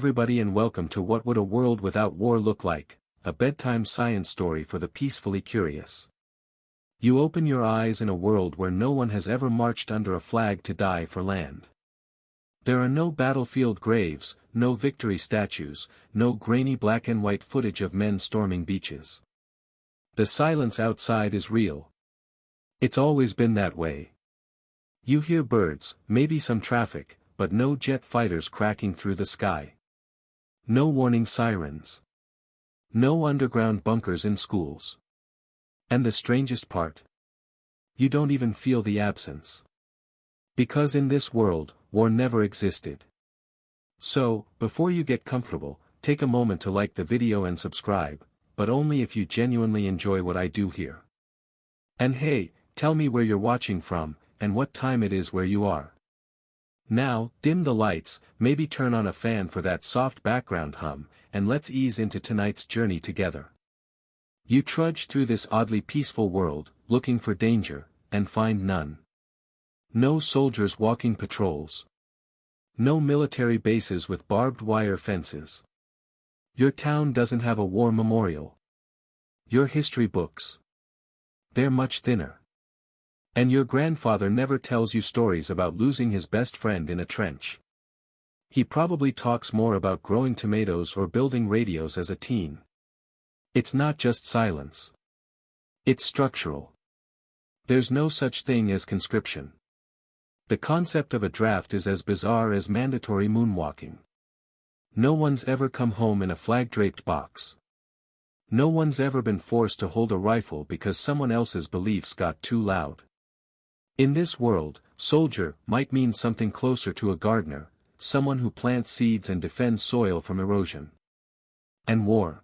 Everybody, and welcome to What Would a World Without War Look Like, a bedtime science story for the peacefully curious. You open your eyes in a world where no one has ever marched under a flag to die for land. There are no battlefield graves, no victory statues, no grainy black and white footage of men storming beaches. The silence outside is real. It's always been that way. You hear birds, maybe some traffic, but no jet fighters cracking through the sky. No warning sirens. No underground bunkers in schools. And the strangest part? You don't even feel the absence. Because in this world, war never existed. So, before you get comfortable, take a moment to like the video and subscribe, but only if you genuinely enjoy what I do here. And hey, tell me where you're watching from, and what time it is where you are. Now, dim the lights, maybe turn on a fan for that soft background hum, and let's ease into tonight's journey together. You trudge through this oddly peaceful world, looking for danger, and find none. No soldiers walking patrols. No military bases with barbed wire fences. Your town doesn't have a war memorial. Your history books. They're much thinner. And your grandfather never tells you stories about losing his best friend in a trench. He probably talks more about growing tomatoes or building radios as a teen. It's not just silence. It's structural. There's no such thing as conscription. The concept of a draft is as bizarre as mandatory moonwalking. No one's ever come home in a flag-draped box. No one's ever been forced to hold a rifle because someone else's beliefs got too loud. In this world, soldier might mean something closer to a gardener, someone who plants seeds and defends soil from erosion. And war.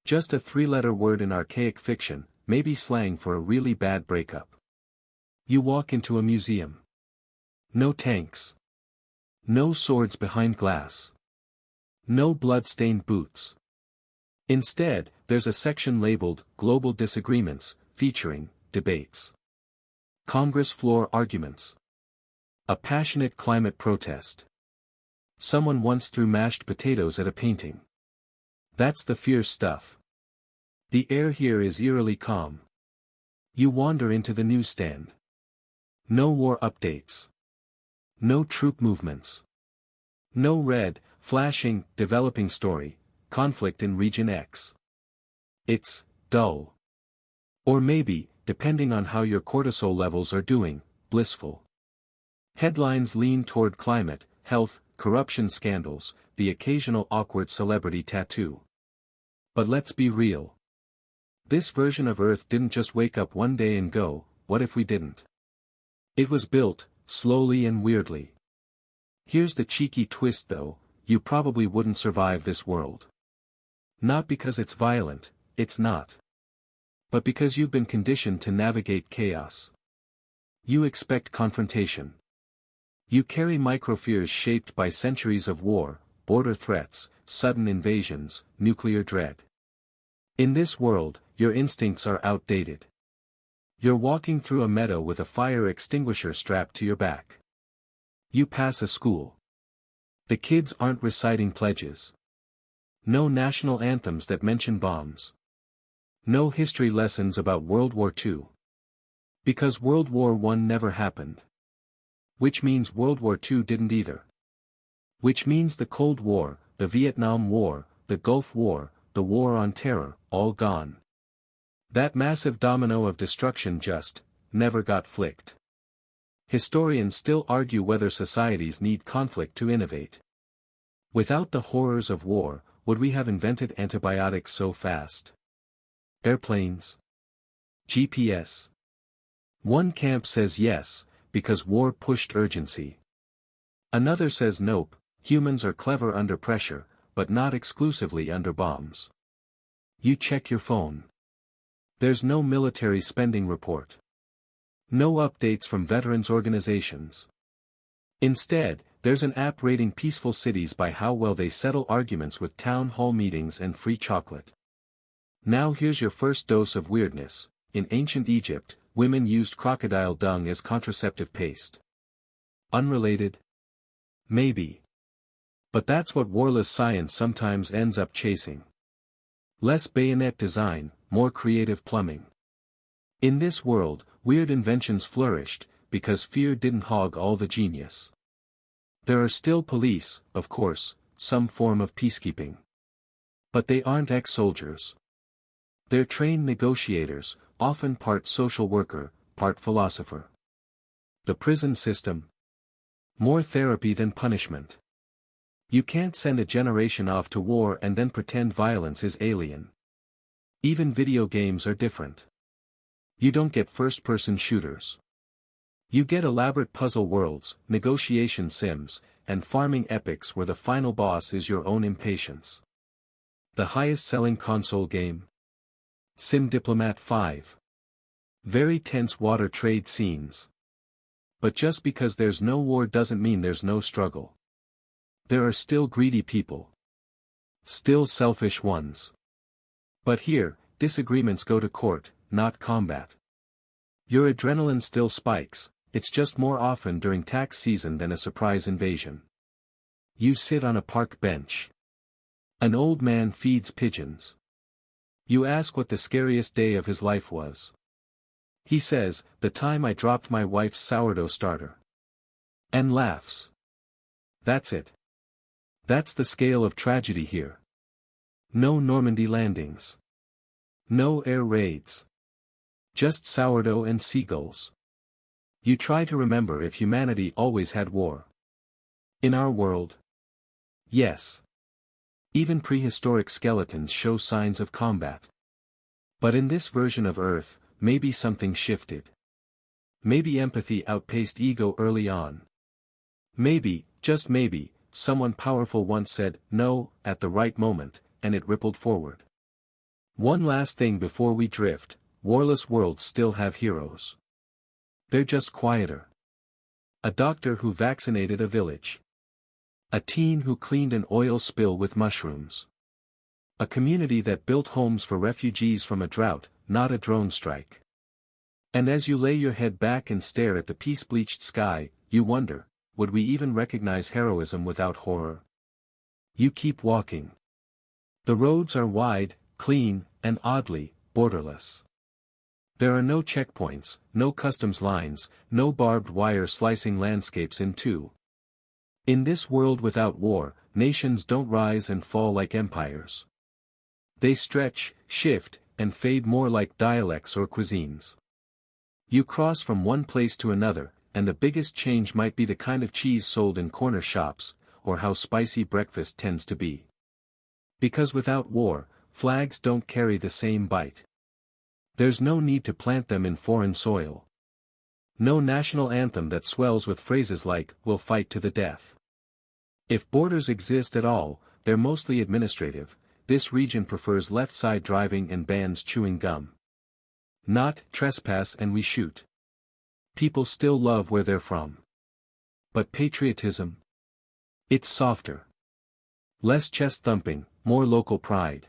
Just a three-letter word in archaic fiction, maybe slang for a really bad breakup. You walk into a museum. No tanks. No swords behind glass. No blood-stained boots. Instead, there's a section labeled Global Disagreements, featuring debates. Congress floor arguments. A passionate climate protest. Someone once threw mashed potatoes at a painting. That's the fierce stuff. The air here is eerily calm. You wander into the newsstand. No war updates. No troop movements. No red, flashing, developing story, conflict in Region X. It's dull. Or maybe, depending on how your cortisol levels are doing, blissful. Headlines lean toward climate, health, corruption scandals, the occasional awkward celebrity tattoo. But let's be real. This version of Earth didn't just wake up one day and go, what if we didn't? It was built, slowly and weirdly. Here's the cheeky twist though, you probably wouldn't survive this world. Not because it's violent, it's not. But because you've been conditioned to navigate chaos. You expect confrontation. You carry microfears shaped by centuries of war, border threats, sudden invasions, nuclear dread. In this world, your instincts are outdated. You're walking through a meadow with a fire extinguisher strapped to your back. You pass a school. The kids aren't reciting pledges. No national anthems that mention bombs. No history lessons about World War II. Because World War I never happened. Which means World War II didn't either. Which means the Cold War, the Vietnam War, the Gulf War, the War on Terror, all gone. That massive domino of destruction just never got flicked. Historians still argue whether societies need conflict to innovate. Without the horrors of war, would we have invented antibiotics so fast? Airplanes? GPS? One camp says yes, because war pushed urgency. Another says nope, humans are clever under pressure, but not exclusively under bombs. You check your phone. There's no military spending report. No updates from veterans organizations. Instead, there's an app rating peaceful cities by how well they settle arguments with town hall meetings and free chocolate. Now here's your first dose of weirdness. In ancient Egypt, women used crocodile dung as contraceptive paste. Unrelated? Maybe. But that's what warless science sometimes ends up chasing. Less bayonet design, more creative plumbing. In this world, weird inventions flourished, because fear didn't hog all the genius. There are still police, of course, some form of peacekeeping. But they aren't ex-soldiers. They're trained negotiators, often part social worker, part philosopher. The prison system. More therapy than punishment. You can't send a generation off to war and then pretend violence is alien. Even video games are different. You don't get first-person shooters. You get elaborate puzzle worlds, negotiation sims, and farming epics where the final boss is your own impatience. The highest-selling console game? Sim Diplomat 5. Very tense water trade scenes. But just because there's no war doesn't mean there's no struggle. There are still greedy people. Still selfish ones. But here, disagreements go to court, not combat. Your adrenaline still spikes, it's just more often during tax season than a surprise invasion. You sit on a park bench. An old man feeds pigeons. You ask what the scariest day of his life was. He says, the time I dropped my wife's sourdough starter. And laughs. That's it. That's the scale of tragedy here. No Normandy landings. No air raids. Just sourdough and seagulls. You try to remember if humanity always had war. In our world? Yes. Even prehistoric skeletons show signs of combat. But in this version of Earth, maybe something shifted. Maybe empathy outpaced ego early on. Maybe, just maybe, someone powerful once said, no, at the right moment, and it rippled forward. One last thing before we drift, warless worlds still have heroes. They're just quieter. A doctor who vaccinated a village. A teen who cleaned an oil spill with mushrooms. A community that built homes for refugees from a drought, not a drone strike. And as you lay your head back and stare at the peace-bleached sky, you wonder, would we even recognize heroism without horror? You keep walking. The roads are wide, clean, and oddly, borderless. There are no checkpoints, no customs lines, no barbed wire slicing landscapes in two. In this world without war, nations don't rise and fall like empires. They stretch, shift, and fade more like dialects or cuisines. You cross from one place to another, and the biggest change might be the kind of cheese sold in corner shops, or how spicy breakfast tends to be. Because without war, flags don't carry the same bite. There's no need to plant them in foreign soil. No national anthem that swells with phrases like, "We'll fight to the death." If borders exist at all, they're mostly administrative. This region prefers left-side driving and bans chewing gum. Not trespass and we shoot. People still love where they're from. But patriotism? It's softer. Less chest thumping, more local pride.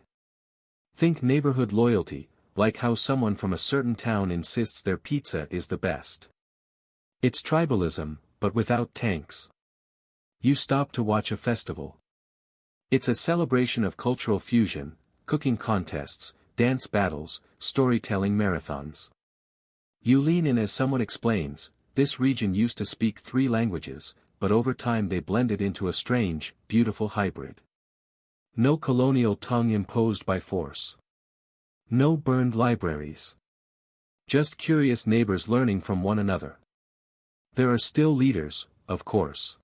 Think neighborhood loyalty, like how someone from a certain town insists their pizza is the best. It's tribalism, but without tanks. You stop to watch a festival. It's a celebration of cultural fusion, cooking contests, dance battles, storytelling marathons. You lean in as someone explains, this region used to speak 3 languages, but over time they blended into a strange, beautiful hybrid. No colonial tongue imposed by force. No burned libraries. Just curious neighbors learning from one another. There are still leaders, of course.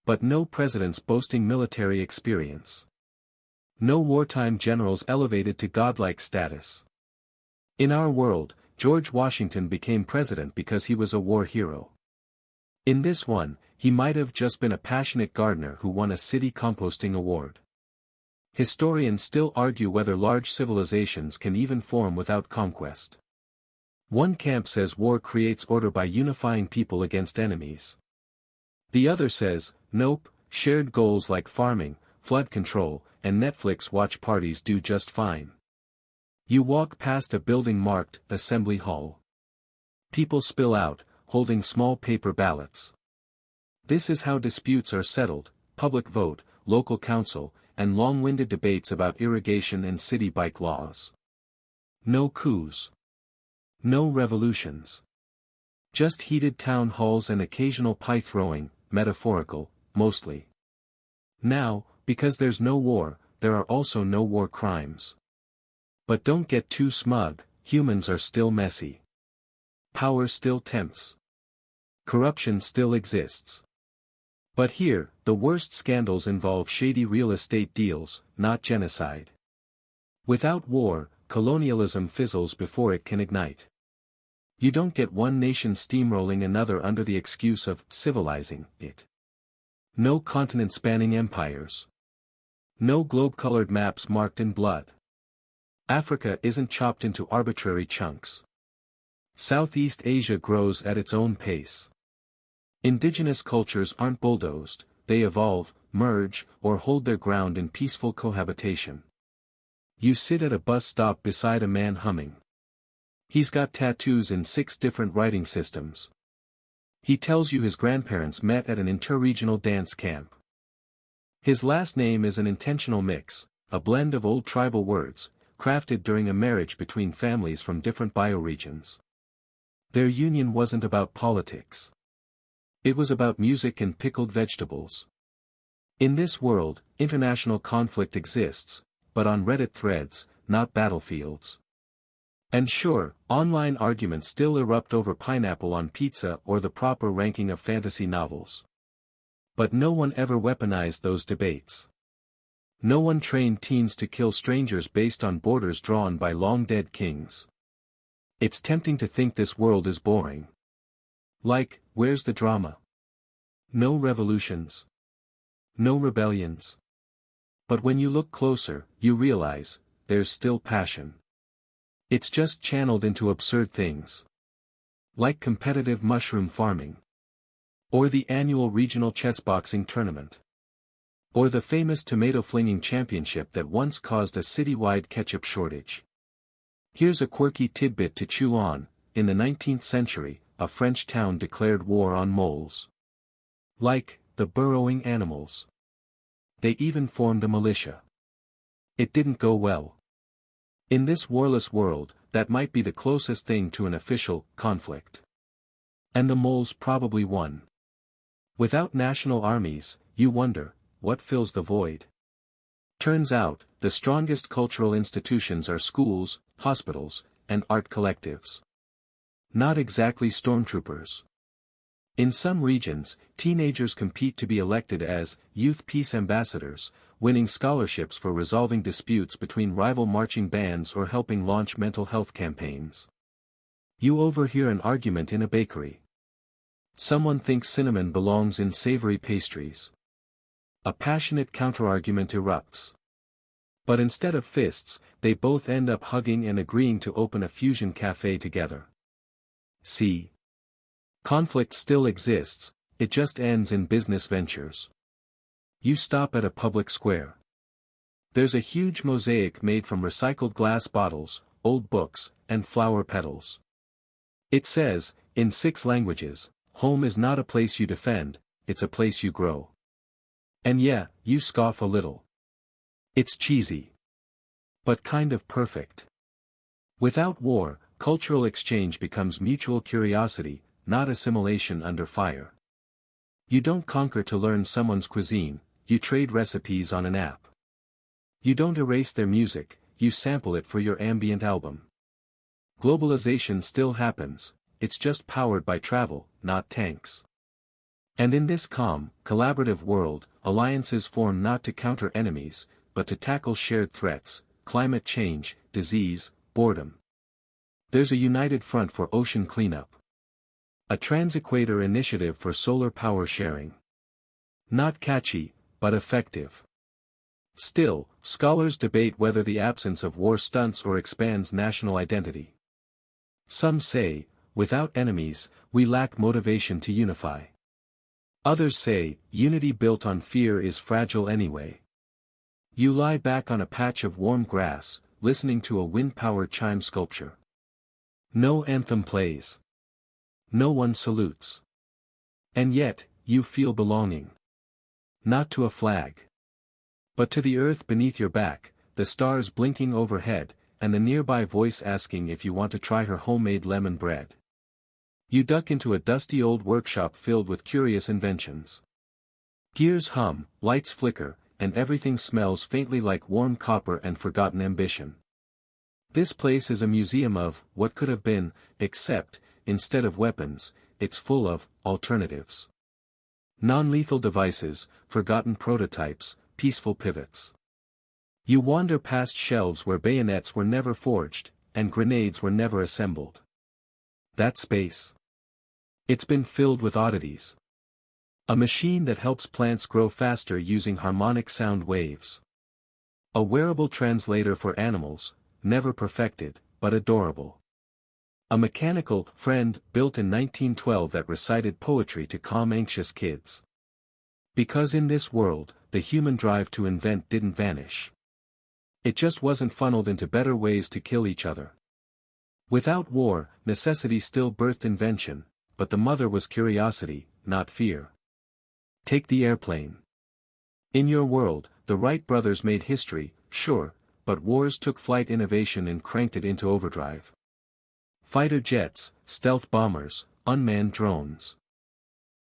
But no presidents boasting military experience. No wartime generals elevated to godlike status. In our world, George Washington became president because he was a war hero. In this one, he might have just been a passionate gardener who won a city composting award. Historians still argue whether large civilizations can even form without conquest. One camp says war creates order by unifying people against enemies. The other says, nope, shared goals like farming, flood control, and Netflix watch parties do just fine. You walk past a building marked Assembly Hall. People spill out, holding small paper ballots. This is how disputes are settled, public vote, local council, and long-winded debates about irrigation and city bike laws. No coups. No revolutions. Just heated town halls and occasional pie-throwing, metaphorical, mostly. Now, because there's no war, there are also no war crimes. But don't get too smug, humans are still messy. Power still tempts. Corruption still exists. But here, the worst scandals involve shady real estate deals, not genocide. Without war, colonialism fizzles before it can ignite. You don't get one nation steamrolling another under the excuse of civilizing it. No continent-spanning empires. No globe-colored maps marked in blood. Africa isn't chopped into arbitrary chunks. Southeast Asia grows at its own pace. Indigenous cultures aren't bulldozed, they evolve, merge, or hold their ground in peaceful cohabitation. You sit at a bus stop beside a man humming. He's got tattoos in 6 different writing systems. He tells you his grandparents met at an interregional dance camp. His last name is an intentional mix, a blend of old tribal words, crafted during a marriage between families from different bioregions. Their union wasn't about politics. It was about music and pickled vegetables. In this world, international conflict exists, but on Reddit threads, not battlefields. And sure, online arguments still erupt over pineapple on pizza or the proper ranking of fantasy novels. But no one ever weaponized those debates. No one trained teens to kill strangers based on borders drawn by long-dead kings. It's tempting to think this world is boring. Like, where's the drama? No revolutions. No rebellions. But when you look closer, you realize, there's still passion. It's just channeled into absurd things. Like competitive mushroom farming. Or the annual regional chessboxing tournament. Or the famous tomato flinging championship that once caused a citywide ketchup shortage. Here's a quirky tidbit to chew on: in the 19th century, a French town declared war on moles. Like, the burrowing animals. They even formed a militia. It didn't go well. In this warless world, that might be the closest thing to an official conflict. And the moles probably won. Without national armies, you wonder, what fills the void? Turns out, the strongest cultural institutions are schools, hospitals, and art collectives. Not exactly stormtroopers. In some regions, teenagers compete to be elected as youth peace ambassadors, winning scholarships for resolving disputes between rival marching bands or helping launch mental health campaigns. You overhear an argument in a bakery. Someone thinks cinnamon belongs in savory pastries. A passionate counterargument erupts. But instead of fists, they both end up hugging and agreeing to open a fusion cafe together. See? Conflict still exists, it just ends in business ventures. You stop at a public square. There's a huge mosaic made from recycled glass bottles, old books, and flower petals. It says, in 6 languages, home is not a place you defend, it's a place you grow. And yeah, you scoff a little. It's cheesy. But kind of perfect. Without war, cultural exchange becomes mutual curiosity, not assimilation under fire. You don't conquer to learn someone's cuisine, you trade recipes on an app. You don't erase their music, you sample it for your ambient album. Globalization still happens, it's just powered by travel, not tanks. And in this calm, collaborative world, alliances form not to counter enemies, but to tackle shared threats: climate change, disease, boredom. There's a united front for ocean cleanup. A transequator initiative for solar power sharing. Not catchy, but effective. Still, scholars debate whether the absence of war stunts or expands national identity. Some say, without enemies, we lack motivation to unify. Others say, unity built on fear is fragile anyway. You lie back on a patch of warm grass, listening to a wind-powered chime sculpture. No anthem plays. No one salutes. And yet, you feel belonging. Not to a flag. But to the earth beneath your back, the stars blinking overhead, and the nearby voice asking if you want to try her homemade lemon bread. You duck into a dusty old workshop filled with curious inventions. Gears hum, lights flicker, and everything smells faintly like warm copper and forgotten ambition. This place is a museum of what could have been, except, instead of weapons, it's full of alternatives. Non-lethal devices, forgotten prototypes, peaceful pivots. You wander past shelves where bayonets were never forged, and grenades were never assembled. That space. It's been filled with oddities. A machine that helps plants grow faster using harmonic sound waves. A wearable translator for animals, never perfected, but adorable. A mechanical friend built in 1912 that recited poetry to calm anxious kids. Because in this world, the human drive to invent didn't vanish. It just wasn't funneled into better ways to kill each other. Without war, necessity still birthed invention, but the mother was curiosity, not fear. Take the airplane. In your world, the Wright brothers made history, sure, but wars took flight innovation and cranked it into overdrive. Fighter jets, stealth bombers, unmanned drones.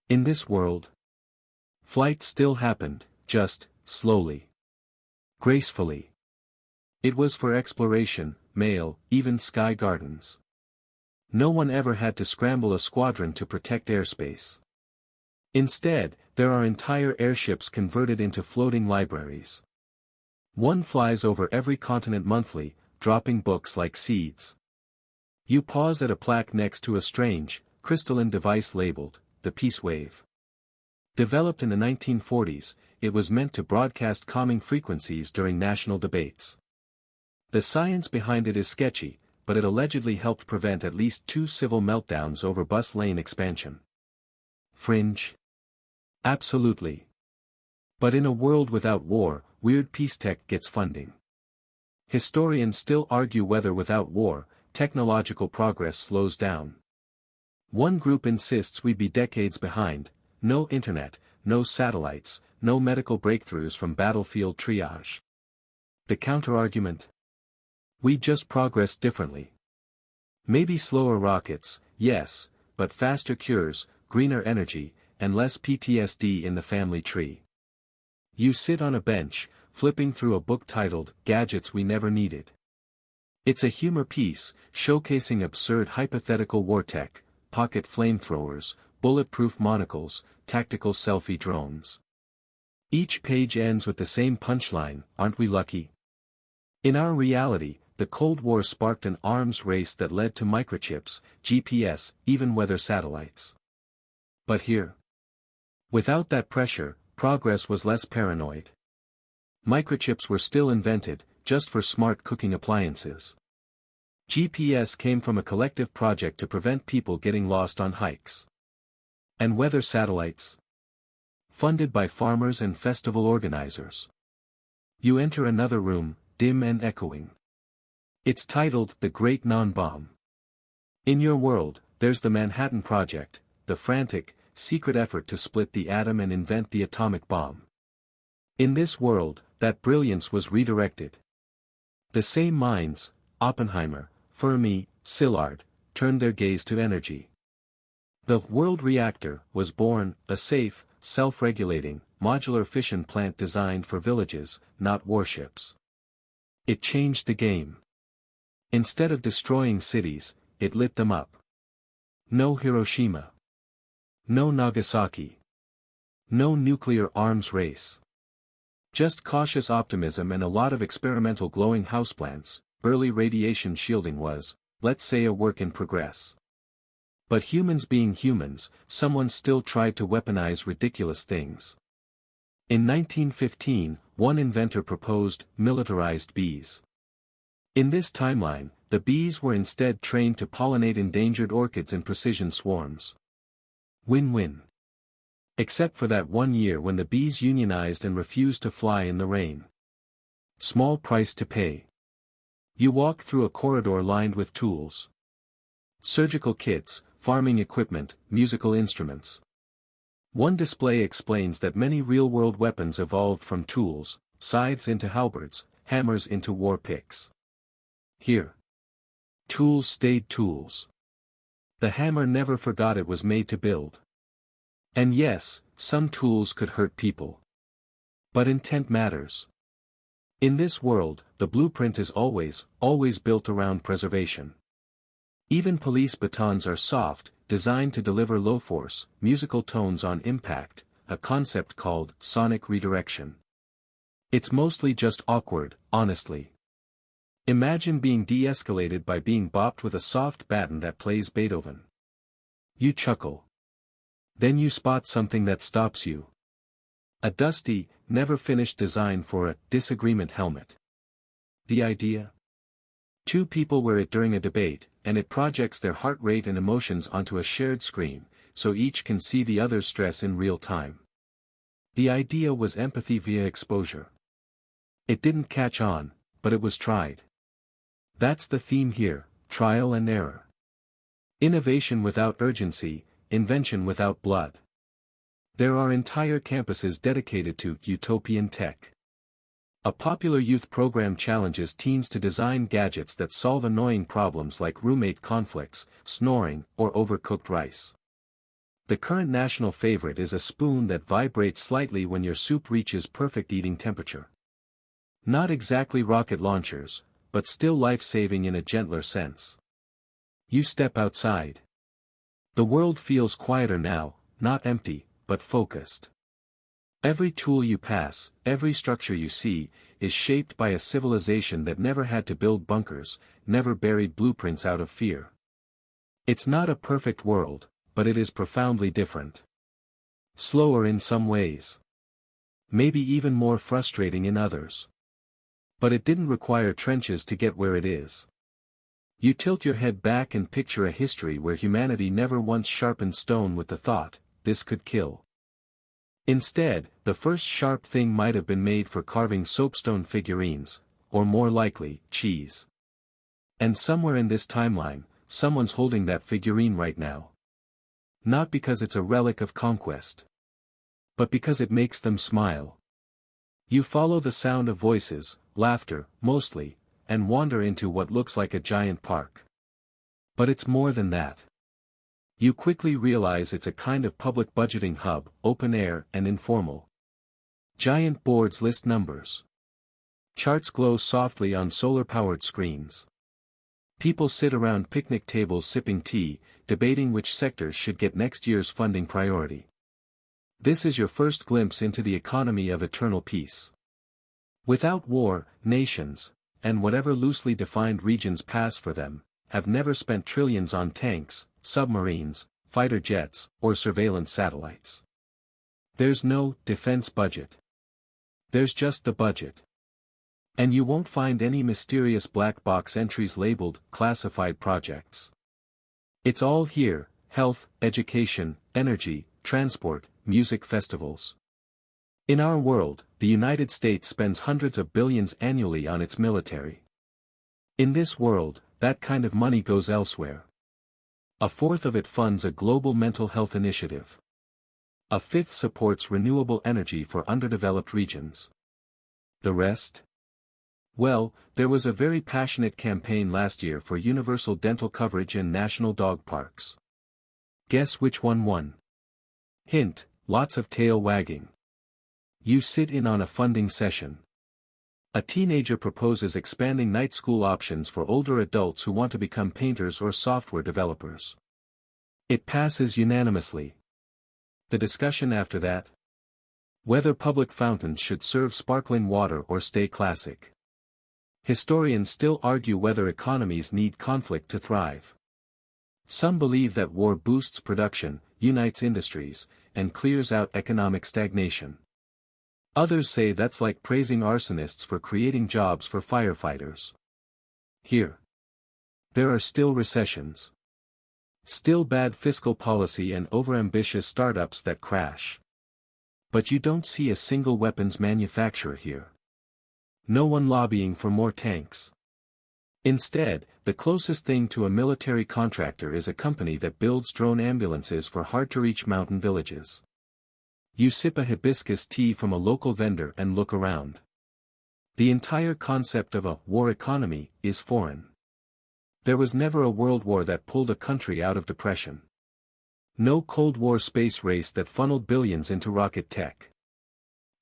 In this world, flight still happened, just, slowly. Gracefully. It was for exploration, mail, even sky gardens. No one ever had to scramble a squadron to protect airspace. Instead, there are entire airships converted into floating libraries. One flies over every continent monthly, dropping books like seeds. You pause at a plaque next to a strange, crystalline device labeled, the Peace Wave. Developed in the 1940s, it was meant to broadcast calming frequencies during national debates. The science behind it is sketchy, but it allegedly helped prevent at least 2 civil meltdowns over bus lane expansion. Fringe? Absolutely. But in a world without war, weird peace tech gets funding. Historians still argue whether without war, technological progress slows down. One group insists we'd be decades behind, no internet, no satellites, no medical breakthroughs from battlefield triage. The counterargument? We just progress differently. Maybe slower rockets, yes, but faster cures, greener energy, and less PTSD in the family tree. You sit on a bench, flipping through a book titled, Gadgets We Never Needed. It's a humor piece, showcasing absurd hypothetical war tech, pocket flamethrowers, bulletproof monocles, tactical selfie drones. Each page ends with the same punchline, aren't we lucky? In our reality, the Cold War sparked an arms race that led to microchips, GPS, even weather satellites. But here, without that pressure, progress was less paranoid. Microchips were still invented, just for smart cooking appliances. GPS came from a collective project to prevent people getting lost on hikes. And weather satellites? Funded by farmers and festival organizers. You enter another room, dim and echoing. It's titled The Great Non-Bomb. In your world, there's the Manhattan Project, the frantic, secret effort to split the atom and invent the atomic bomb. In this world, that brilliance was redirected. The same minds, Oppenheimer, Fermi, Szilard, turned their gaze to energy. The world reactor was born, a safe, self-regulating, modular fission plant designed for villages, not warships. It changed the game. Instead of destroying cities, it lit them up. No Hiroshima. No Nagasaki. No nuclear arms race. Just cautious optimism and a lot of experimental glowing houseplants. Early radiation shielding was, let's say, a work in progress. But humans being humans, someone still tried to weaponize ridiculous things. In 1915, one inventor proposed militarized bees. In this timeline, the bees were instead trained to pollinate endangered orchids in precision swarms. Win-win. Except for that one year when the bees unionized and refused to fly in the rain. Small price to pay. You walk through a corridor lined with tools. Surgical kits, farming equipment, musical instruments. One display explains that many real-world weapons evolved from tools, scythes into halberds, hammers into war picks. Here. Tools stayed tools. The hammer never forgot it was made to build. And yes, some tools could hurt people. But intent matters. In this world, the blueprint is always built around preservation. Even police batons are soft, designed to deliver low-force, musical tones on impact, a concept called sonic redirection. It's mostly just awkward, honestly. Imagine being de-escalated by being bopped with a soft baton that plays Beethoven. You chuckle. Then you spot something that stops you. A dusty, never-finished design for a disagreement helmet. The idea? Two people wear it during a debate, and it projects their heart rate and emotions onto a shared screen, so each can see the other's stress in real time. The idea was empathy via exposure. It didn't catch on, but it was tried. That's the theme here, trial and error. Innovation without urgency, invention without blood. There are entire campuses dedicated to utopian tech. A popular youth program challenges teens to design gadgets that solve annoying problems like roommate conflicts, snoring, or overcooked rice. The current national favorite is a spoon that vibrates slightly when your soup reaches perfect eating temperature. Not exactly rocket launchers, but still life-saving in a gentler sense. You step outside. The world feels quieter now, not empty, but focused. Every tool you pass, every structure you see, is shaped by a civilization that never had to build bunkers, never buried blueprints out of fear. It's not a perfect world, but it is profoundly different. Slower in some ways. Maybe even more frustrating in others. But it didn't require trenches to get where it is. You tilt your head back and picture a history where humanity never once sharpened stone with the thought, this could kill. Instead, the first sharp thing might have been made for carving soapstone figurines, or more likely, cheese. And somewhere in this timeline, someone's holding that figurine right now. Not because it's a relic of conquest. But because it makes them smile. You follow the sound of voices, laughter, mostly, and wander into what looks like a giant park. But it's more than that. You quickly realize it's a kind of public budgeting hub, open air and informal. Giant boards list numbers. Charts glow softly on solar-powered screens. People sit around picnic tables sipping tea, debating which sectors should get next year's funding priority. This is your first glimpse into the economy of eternal peace. Without war, nations, and whatever loosely defined regions pass for them, have never spent trillions on tanks, submarines, fighter jets, or surveillance satellites. There's no defense budget. There's just the budget. And you won't find any mysterious black box entries labeled classified projects. It's all here: health, education, energy, transport, music festivals. In our world, the United States spends hundreds of billions annually on its military. In this world, that kind of money goes elsewhere. A fourth of it funds a global mental health initiative. A fifth supports renewable energy for underdeveloped regions. The rest? Well, there was a very passionate campaign last year for universal dental coverage in national dog parks. Guess which one won? Hint, lots of tail wagging. You sit in on a funding session. A teenager proposes expanding night school options for older adults who want to become painters or software developers. It passes unanimously. The discussion after that? Whether public fountains should serve sparkling water or stay classic. Historians still argue whether economies need conflict to thrive. Some believe that war boosts production, unites industries, and clears out economic stagnation. Others say that's like praising arsonists for creating jobs for firefighters. Here. There are still recessions. Still bad fiscal policy and overambitious startups that crash. But you don't see a single weapons manufacturer here. No one lobbying for more tanks. Instead, the closest thing to a military contractor is a company that builds drone ambulances for hard-to-reach mountain villages. You sip a hibiscus tea from a local vendor and look around. The entire concept of a war economy is foreign. There was never a world war that pulled a country out of depression. No Cold War space race that funneled billions into rocket tech.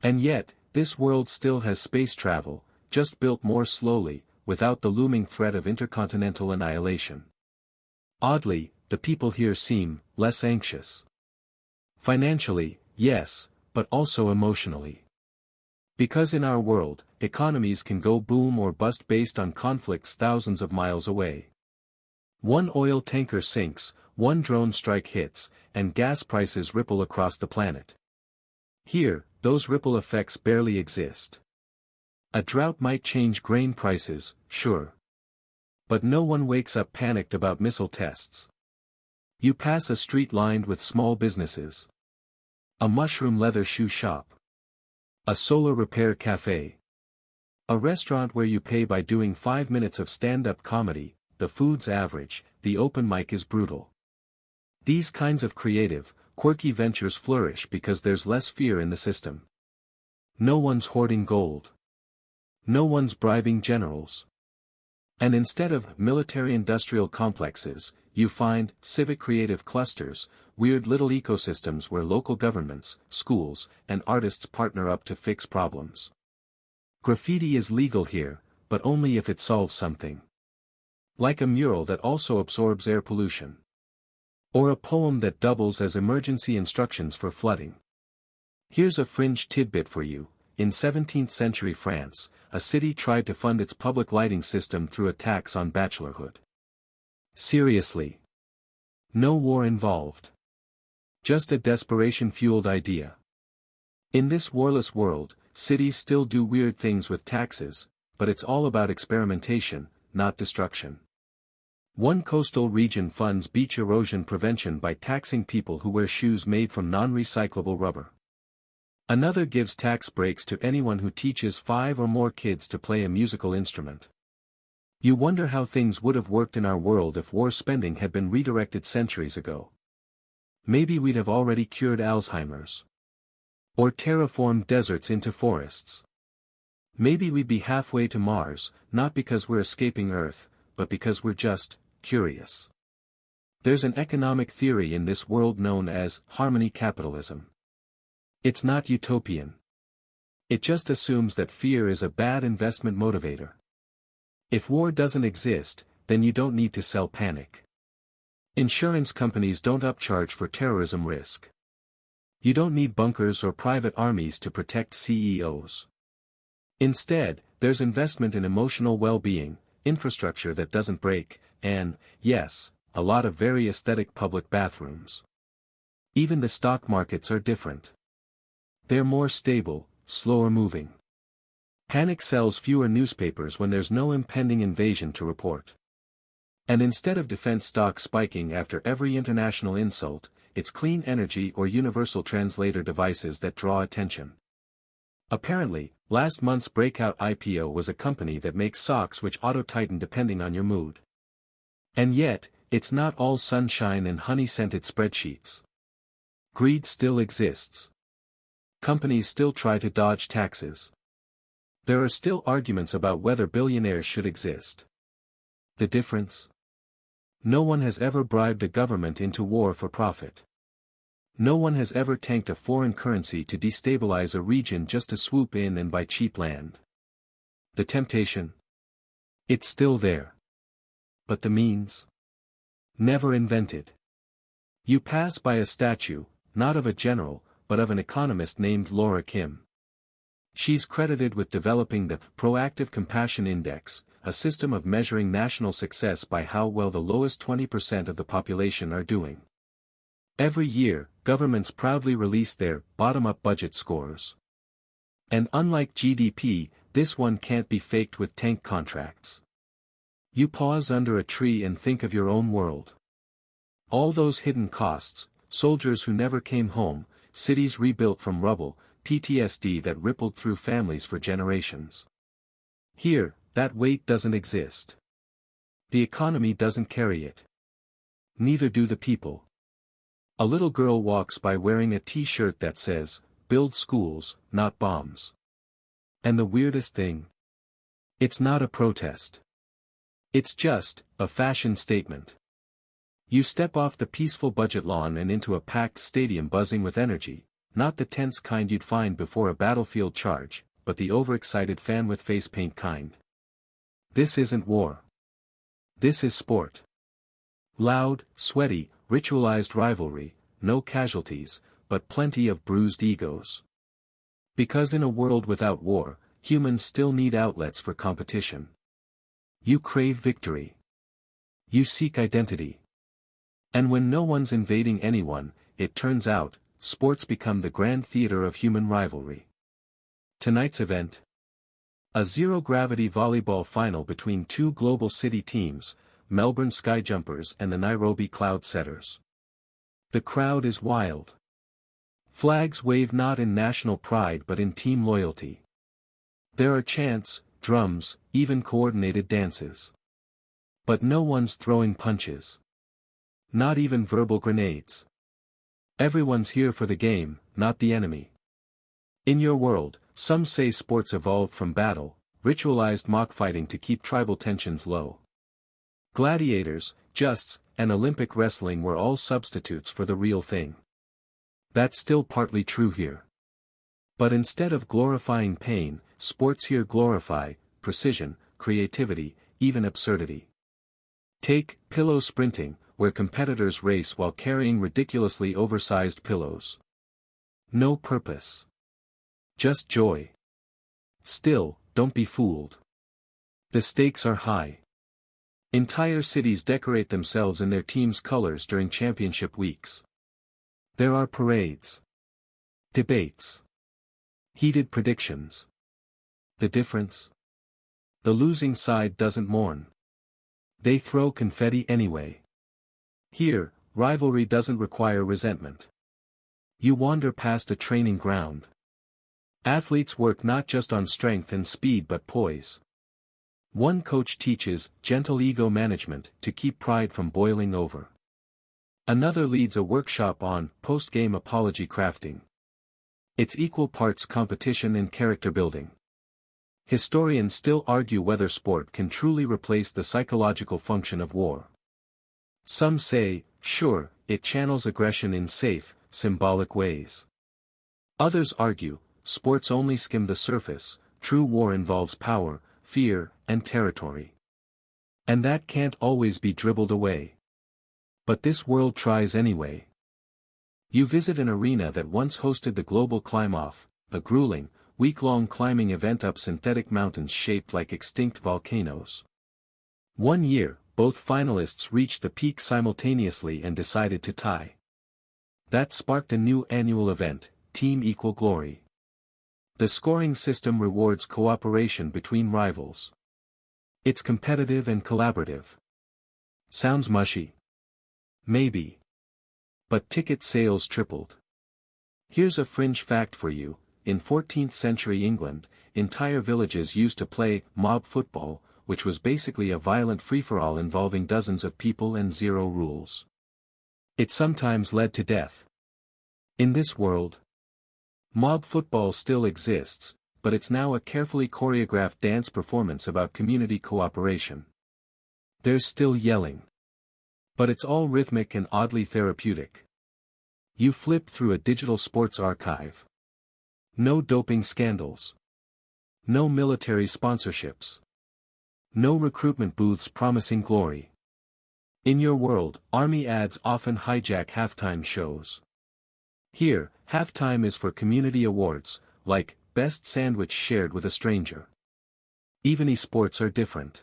And yet, this world still has space travel, just built more slowly, without the looming threat of intercontinental annihilation. Oddly, the people here seem less anxious. Financially, yes, but also emotionally. Because in our world, economies can go boom or bust based on conflicts thousands of miles away. One oil tanker sinks, one drone strike hits, and gas prices ripple across the planet. Here, those ripple effects barely exist. A drought might change grain prices, sure. But no one wakes up panicked about missile tests. You pass a street lined with small businesses. A mushroom leather shoe shop. A solar repair cafe. A restaurant where you pay by doing 5 minutes of stand-up comedy. The food's average, the open mic is brutal. These kinds of creative, quirky ventures flourish because there's less fear in the system. No one's hoarding gold. No one's bribing generals. And instead of military-industrial complexes, you find civic creative clusters, weird little ecosystems where local governments, schools, and artists partner up to fix problems. Graffiti is legal here, but only if it solves something. Like a mural that also absorbs air pollution. Or a poem that doubles as emergency instructions for flooding. Here's a fringe tidbit for you. In 17th century France, a city tried to fund its public lighting system through a tax on bachelorhood. Seriously. No war involved. Just a desperation-fueled idea. In this warless world, cities still do weird things with taxes, but it's all about experimentation, not destruction. One coastal region funds beach erosion prevention by taxing people who wear shoes made from non-recyclable rubber. Another gives tax breaks to anyone who teaches 5 or more kids to play a musical instrument. You wonder how things would have worked in our world if war spending had been redirected centuries ago. Maybe we'd have already cured Alzheimer's. Or terraformed deserts into forests. Maybe we'd be halfway to Mars, not because we're escaping Earth, but because we're just curious. There's an economic theory in this world known as harmony capitalism. It's not utopian. It just assumes that fear is a bad investment motivator. If war doesn't exist, then you don't need to sell panic. Insurance companies don't upcharge for terrorism risk. You don't need bunkers or private armies to protect CEOs. Instead, there's investment in emotional well-being, infrastructure that doesn't break, and, yes, a lot of very aesthetic public bathrooms. Even the stock markets are different. They're more stable, slower moving. Panic sells fewer newspapers when there's no impending invasion to report. And instead of defense stocks spiking after every international insult, it's clean energy or universal translator devices that draw attention. Apparently, last month's breakout IPO was a company that makes socks which auto-tighten depending on your mood. And yet, it's not all sunshine and honey-scented spreadsheets. Greed still exists. Companies still try to dodge taxes. There are still arguments about whether billionaires should exist. The difference? No one has ever bribed a government into war for profit. No one has ever tanked a foreign currency to destabilize a region just to swoop in and buy cheap land. The temptation? It's still there. But the means? Never invented. You pass by a statue, not of a general, but of an economist named Laura Kim. She's credited with developing the Proactive Compassion Index, a system of measuring national success by how well the lowest 20% of the population are doing. Every year, governments proudly release their bottom-up budget scores. And unlike GDP, this one can't be faked with tank contracts. You pause under a tree and think of your own world. All those hidden costs, soldiers who never came home, cities rebuilt from rubble, PTSD that rippled through families for generations. Here, that weight doesn't exist. The economy doesn't carry it. Neither do the people. A little girl walks by wearing a t-shirt that says, "Build schools, not bombs." And the weirdest thing, It's not a protest. It's just a fashion statement. You step off the peaceful budget lawn and into a packed stadium buzzing with energy, not the tense kind you'd find before a battlefield charge, but the overexcited fan with face paint kind. This isn't war. This is sport. Loud, sweaty, ritualized rivalry, no casualties, but plenty of bruised egos. Because in a world without war, humans still need outlets for competition. You crave victory. You seek identity. And when no one's invading anyone, it turns out, sports become the grand theater of human rivalry. Tonight's event: a zero-gravity volleyball final between two global city teams, Melbourne Skyjumpers and the Nairobi Cloudsetters. The crowd is wild. Flags wave not in national pride but in team loyalty. There are chants, drums, even coordinated dances. But no one's throwing punches. Not even verbal grenades. Everyone's here for the game, not the enemy. In your world, some say sports evolved from battle, ritualized mock fighting to keep tribal tensions low. Gladiators, justs, and Olympic wrestling were all substitutes for the real thing. That's still partly true here. But instead of glorifying pain, sports here glorify precision, creativity, even absurdity. Take pillow sprinting, where competitors race while carrying ridiculously oversized pillows. No purpose. Just joy. Still, don't be fooled. The stakes are high. Entire cities decorate themselves in their team's colors during championship weeks. There are parades. Debates. Heated predictions. The difference? The losing side doesn't mourn. They throw confetti anyway. Here, rivalry doesn't require resentment. You wander past a training ground. Athletes work not just on strength and speed but poise. One coach teaches gentle ego management to keep pride from boiling over. Another leads a workshop on post-game apology crafting. It's equal parts competition and character building. Historians still argue whether sport can truly replace the psychological function of war. Some say, sure, it channels aggression in safe, symbolic ways. Others argue, sports only skim the surface, true war involves power, fear, and territory. And that can't always be dribbled away. But this world tries anyway. You visit an arena that once hosted the Global Climb-Off, a grueling, week-long climbing event up synthetic mountains shaped like extinct volcanoes. One year, both finalists reached the peak simultaneously and decided to tie. That sparked a new annual event, Team Equal Glory. The scoring system rewards cooperation between rivals. It's competitive and collaborative. Sounds mushy. Maybe. But ticket sales tripled. Here's a fringe fact for you: in 14th century England, entire villages used to play mob football, which was basically a violent free-for-all involving dozens of people and zero rules. It sometimes led to death. In this world, mob football still exists, but it's now a carefully choreographed dance performance about community cooperation. There's still yelling. But it's all rhythmic and oddly therapeutic. You flip through a digital sports archive. No doping scandals. No military sponsorships. No recruitment booths promising glory. In your world, army ads often hijack halftime shows. Here, halftime is for community awards, like Best Sandwich Shared with a Stranger. Even esports are different.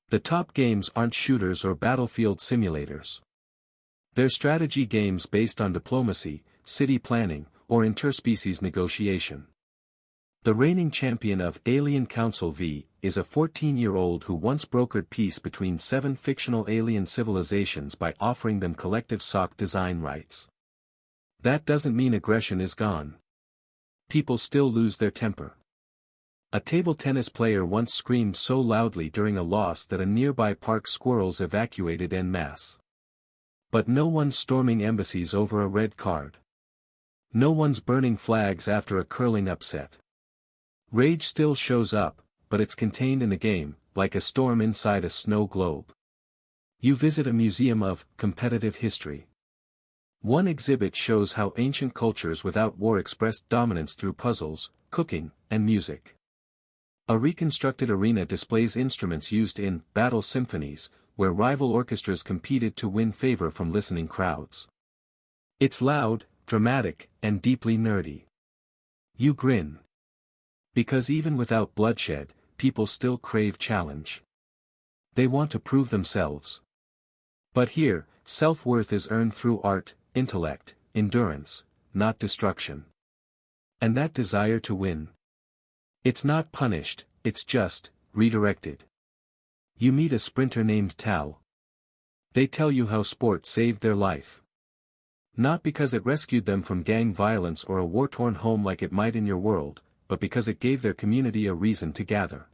The top games aren't shooters or battlefield simulators. They're strategy games based on diplomacy, city planning, or interspecies negotiation. The reigning champion of Alien Council V is a 14-year-old who once brokered peace between 7 fictional alien civilizations by offering them collective sock design rights. That doesn't mean aggression is gone. People still lose their temper. A table tennis player once screamed so loudly during a loss that a nearby park squirrels evacuated en masse. But no one's storming embassies over a red card. No one's burning flags after a curling upset. Rage still shows up, but it's contained in a game, like a storm inside a snow globe. You visit a museum of competitive history. One exhibit shows how ancient cultures without war expressed dominance through puzzles, cooking, and music. A reconstructed arena displays instruments used in battle symphonies, where rival orchestras competed to win favor from listening crowds. It's loud, dramatic, and deeply nerdy. You grin. Because even without bloodshed, people still crave challenge. They want to prove themselves. But here, self-worth is earned through art, intellect, endurance, not destruction. And that desire to win. It's not punished, it's just redirected. You meet a sprinter named Tal. They tell you how sport saved their life. Not because it rescued them from gang violence or a war-torn home like it might in your world, but because it gave their community a reason to gather.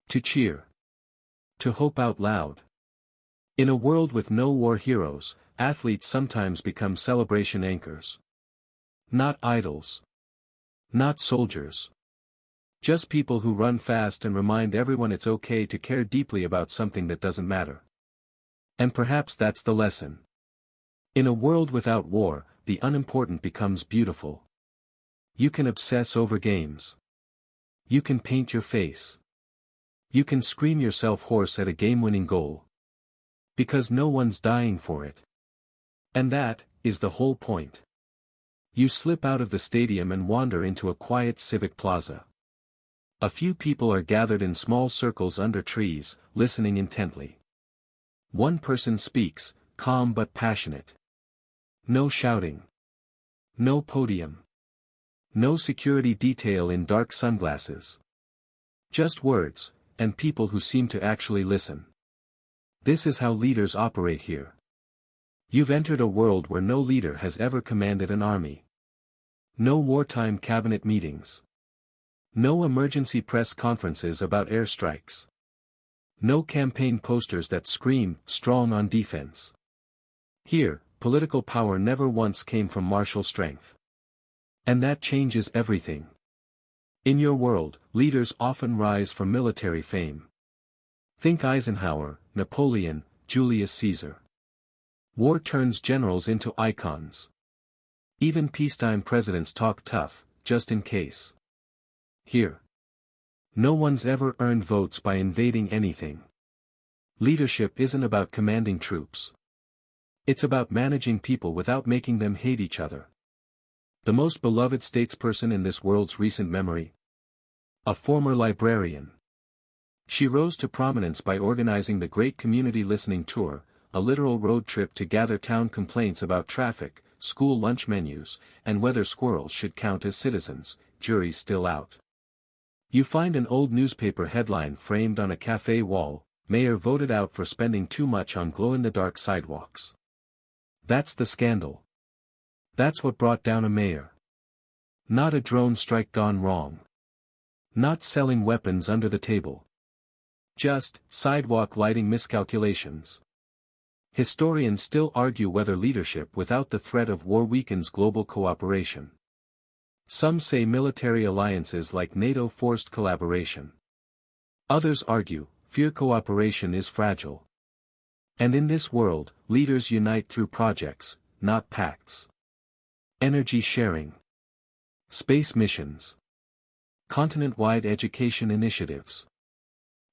To cheer. To hope out loud. In a world with no war heroes, athletes sometimes become celebration anchors. Not idols. Not soldiers. Just people who run fast and remind everyone it's okay to care deeply about something that doesn't matter. And perhaps that's the lesson. In a world without war, the unimportant becomes beautiful. You can obsess over games. You can paint your face. You can scream yourself hoarse at a game-winning goal. Because no one's dying for it. And that is the whole point. You slip out of the stadium and wander into a quiet civic plaza. A few people are gathered in small circles under trees, listening intently. One person speaks, calm but passionate. No shouting. No podium. No security detail in dark sunglasses. Just words, and people who seem to actually listen. This is how leaders operate here. You've entered a world where no leader has ever commanded an army. No wartime cabinet meetings. No emergency press conferences about airstrikes. No campaign posters that scream, "Strong on defense." Here, political power never once came from martial strength. And that changes everything. In your world, leaders often rise for military fame. Think Eisenhower, Napoleon, Julius Caesar. War turns generals into icons. Even peacetime presidents talk tough, just in case. Here. No one's ever earned votes by invading anything. Leadership isn't about commanding troops. It's about managing people without making them hate each other. The most beloved statesperson in this world's recent memory? A former librarian. She rose to prominence by organizing the Great Community Listening Tour, a literal road trip to gather town complaints about traffic, school lunch menus, and whether squirrels should count as citizens, jury's still out. You find an old newspaper headline framed on a cafe wall, "Mayor voted out for spending too much on glow-in-the-dark sidewalks." That's the scandal. That's what brought down a mayor. Not a drone strike gone wrong. Not selling weapons under the table. Just sidewalk lighting miscalculations. Historians still argue whether leadership without the threat of war weakens global cooperation. Some say military alliances like NATO forced collaboration. Others argue, fear cooperation is fragile. And in this world, leaders unite through projects, not pacts. Energy sharing. Space missions. Continent-wide education initiatives.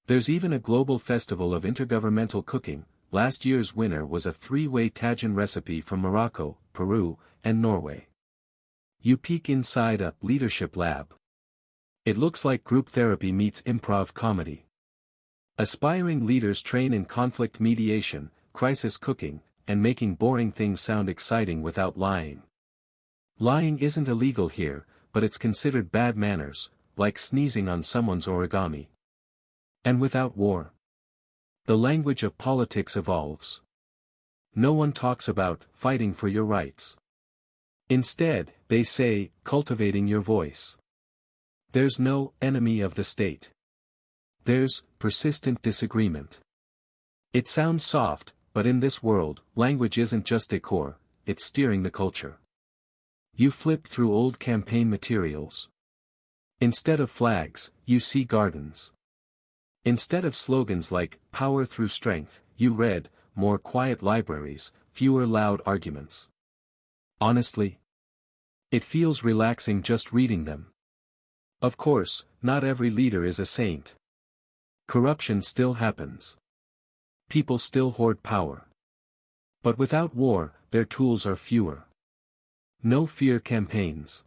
There's even a global festival of intergovernmental cooking. Last year's winner was a three-way tagine recipe from Morocco, Peru, and Norway. You peek inside a leadership lab. It looks like group therapy meets improv comedy. Aspiring leaders train in conflict mediation, crisis cooking, and making boring things sound exciting without lying. Lying isn't illegal here, but it's considered bad manners, like sneezing on someone's origami. And without war, the language of politics evolves. No one talks about fighting for your rights. Instead, they say, cultivating your voice. There's no enemy of the state. There's persistent disagreement. It sounds soft, but in this world, language isn't just decor, it's steering the culture. You flip through old campaign materials. Instead of flags, you see gardens. Instead of slogans like, "Power through strength," you read, "More quiet libraries, fewer loud arguments." Honestly, it feels relaxing just reading them. Of course, not every leader is a saint. Corruption still happens. People still hoard power. But without war, their tools are fewer. No fear campaigns.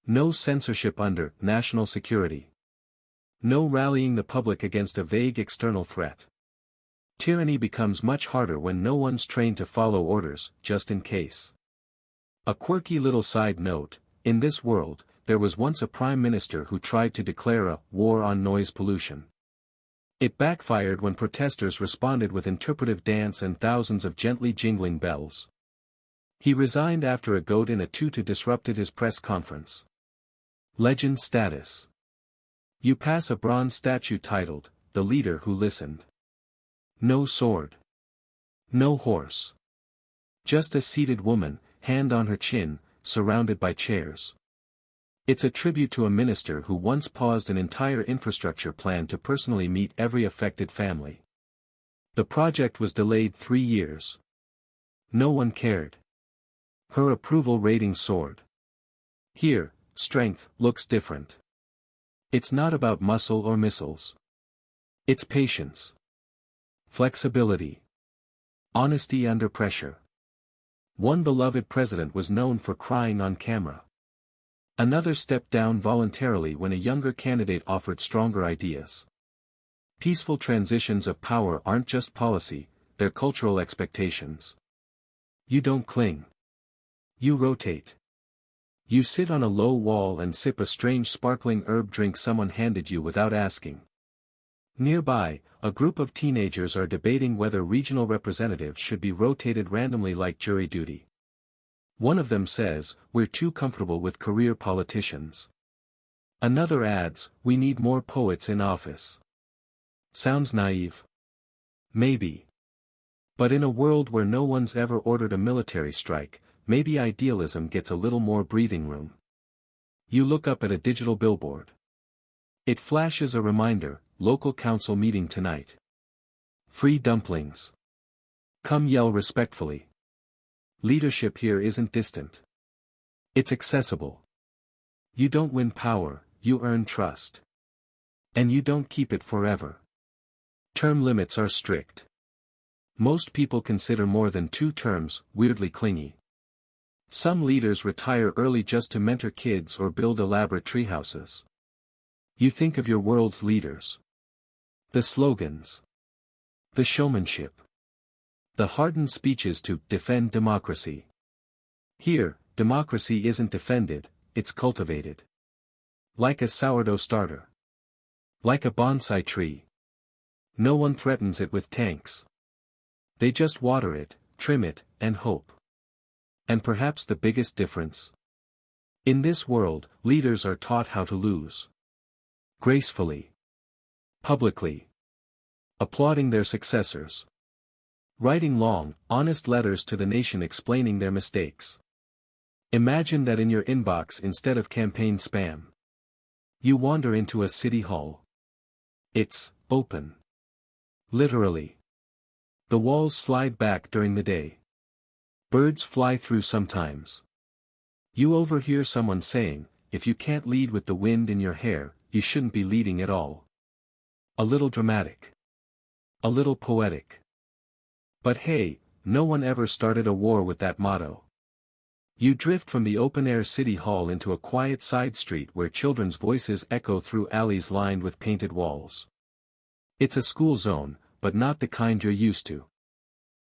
No censorship under national security. No rallying the public against a vague external threat. Tyranny becomes much harder when no one's trained to follow orders, just in case. A quirky little side note, in this world, there was once a prime minister who tried to declare a war on noise pollution. It backfired when protesters responded with interpretive dance and thousands of gently jingling bells. He resigned after a goat in a tutu disrupted his press conference. Legend status. You pass a bronze statue titled, "The Leader Who Listened." No sword. No horse. Just a seated woman, hand on her chin, surrounded by chairs. It's a tribute to a minister who once paused an entire infrastructure plan to personally meet every affected family. The project was delayed 3 years. No one cared. Her approval rating soared. Here, strength looks different. It's not about muscle or missiles. It's patience. Flexibility. Honesty under pressure. One beloved president was known for crying on camera. Another stepped down voluntarily when a younger candidate offered stronger ideas. Peaceful transitions of power aren't just policy, they're cultural expectations. You don't cling. You rotate. You sit on a low wall and sip a strange sparkling herb drink someone handed you without asking. Nearby, a group of teenagers are debating whether regional representatives should be rotated randomly like jury duty. One of them says, "We're too comfortable with career politicians." Another adds, "We need more poets in office." Sounds naive? Maybe. But in a world where no one's ever ordered a military strike, maybe idealism gets a little more breathing room. You look up at a digital billboard. It flashes a reminder, local council meeting tonight. Free dumplings. Come yell respectfully. Leadership here isn't distant. It's accessible. You don't win power, you earn trust. And you don't keep it forever. Term limits are strict. Most people consider more than 2 terms weirdly clingy. Some leaders retire early just to mentor kids or build elaborate treehouses. You think of your world's leaders. The slogans. The showmanship. The hardened speeches to defend democracy. Here, democracy isn't defended, it's cultivated. Like a sourdough starter. Like a bonsai tree. No one threatens it with tanks. They just water it, trim it, and hope. And perhaps the biggest difference? In this world, leaders are taught how to lose. Gracefully. Publicly. Applauding their successors. Writing long, honest letters to the nation explaining their mistakes. Imagine that in your inbox instead of campaign spam. You wander into a city hall. It's open. Literally. The walls slide back during the day. Birds fly through sometimes. You overhear someone saying, "If you can't lead with the wind in your hair, you shouldn't be leading at all." A little dramatic. A little poetic. But hey, no one ever started a war with that motto. You drift from the open-air city hall into a quiet side street where children's voices echo through alleys lined with painted walls. It's a school zone, but not the kind you're used to.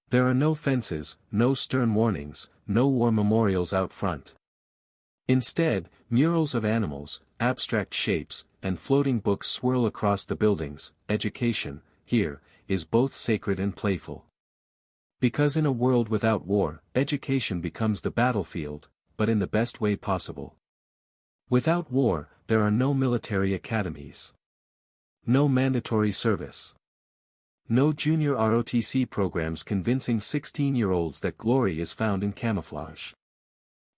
There are no fences, no stern warnings, no war memorials out front. Instead, murals of animals, abstract shapes, and floating books swirl across the buildings. Education, here, is both sacred and playful. Because in a world without war, education becomes the battlefield, but in the best way possible. Without war, there are no military academies. No mandatory service. No junior ROTC programs convincing 16-year-olds that glory is found in camouflage.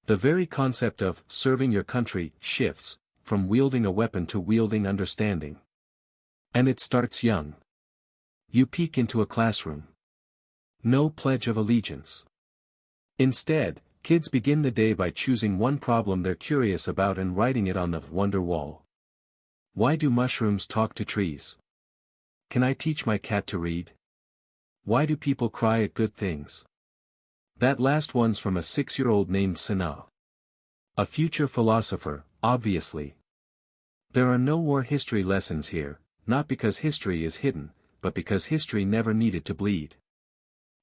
The very concept of serving your country shifts from wielding a weapon to wielding understanding. And it starts young. You peek into a classroom. No pledge of allegiance. Instead, kids begin the day by choosing one problem they're curious about and writing it on the wonder wall. Why do mushrooms talk to trees? Can I teach my cat to read? Why do people cry at good things? That last one's from a 6-year-old named Sana. A future philosopher, obviously. There are no war history lessons here, not because history is hidden, but because history never needed to bleed.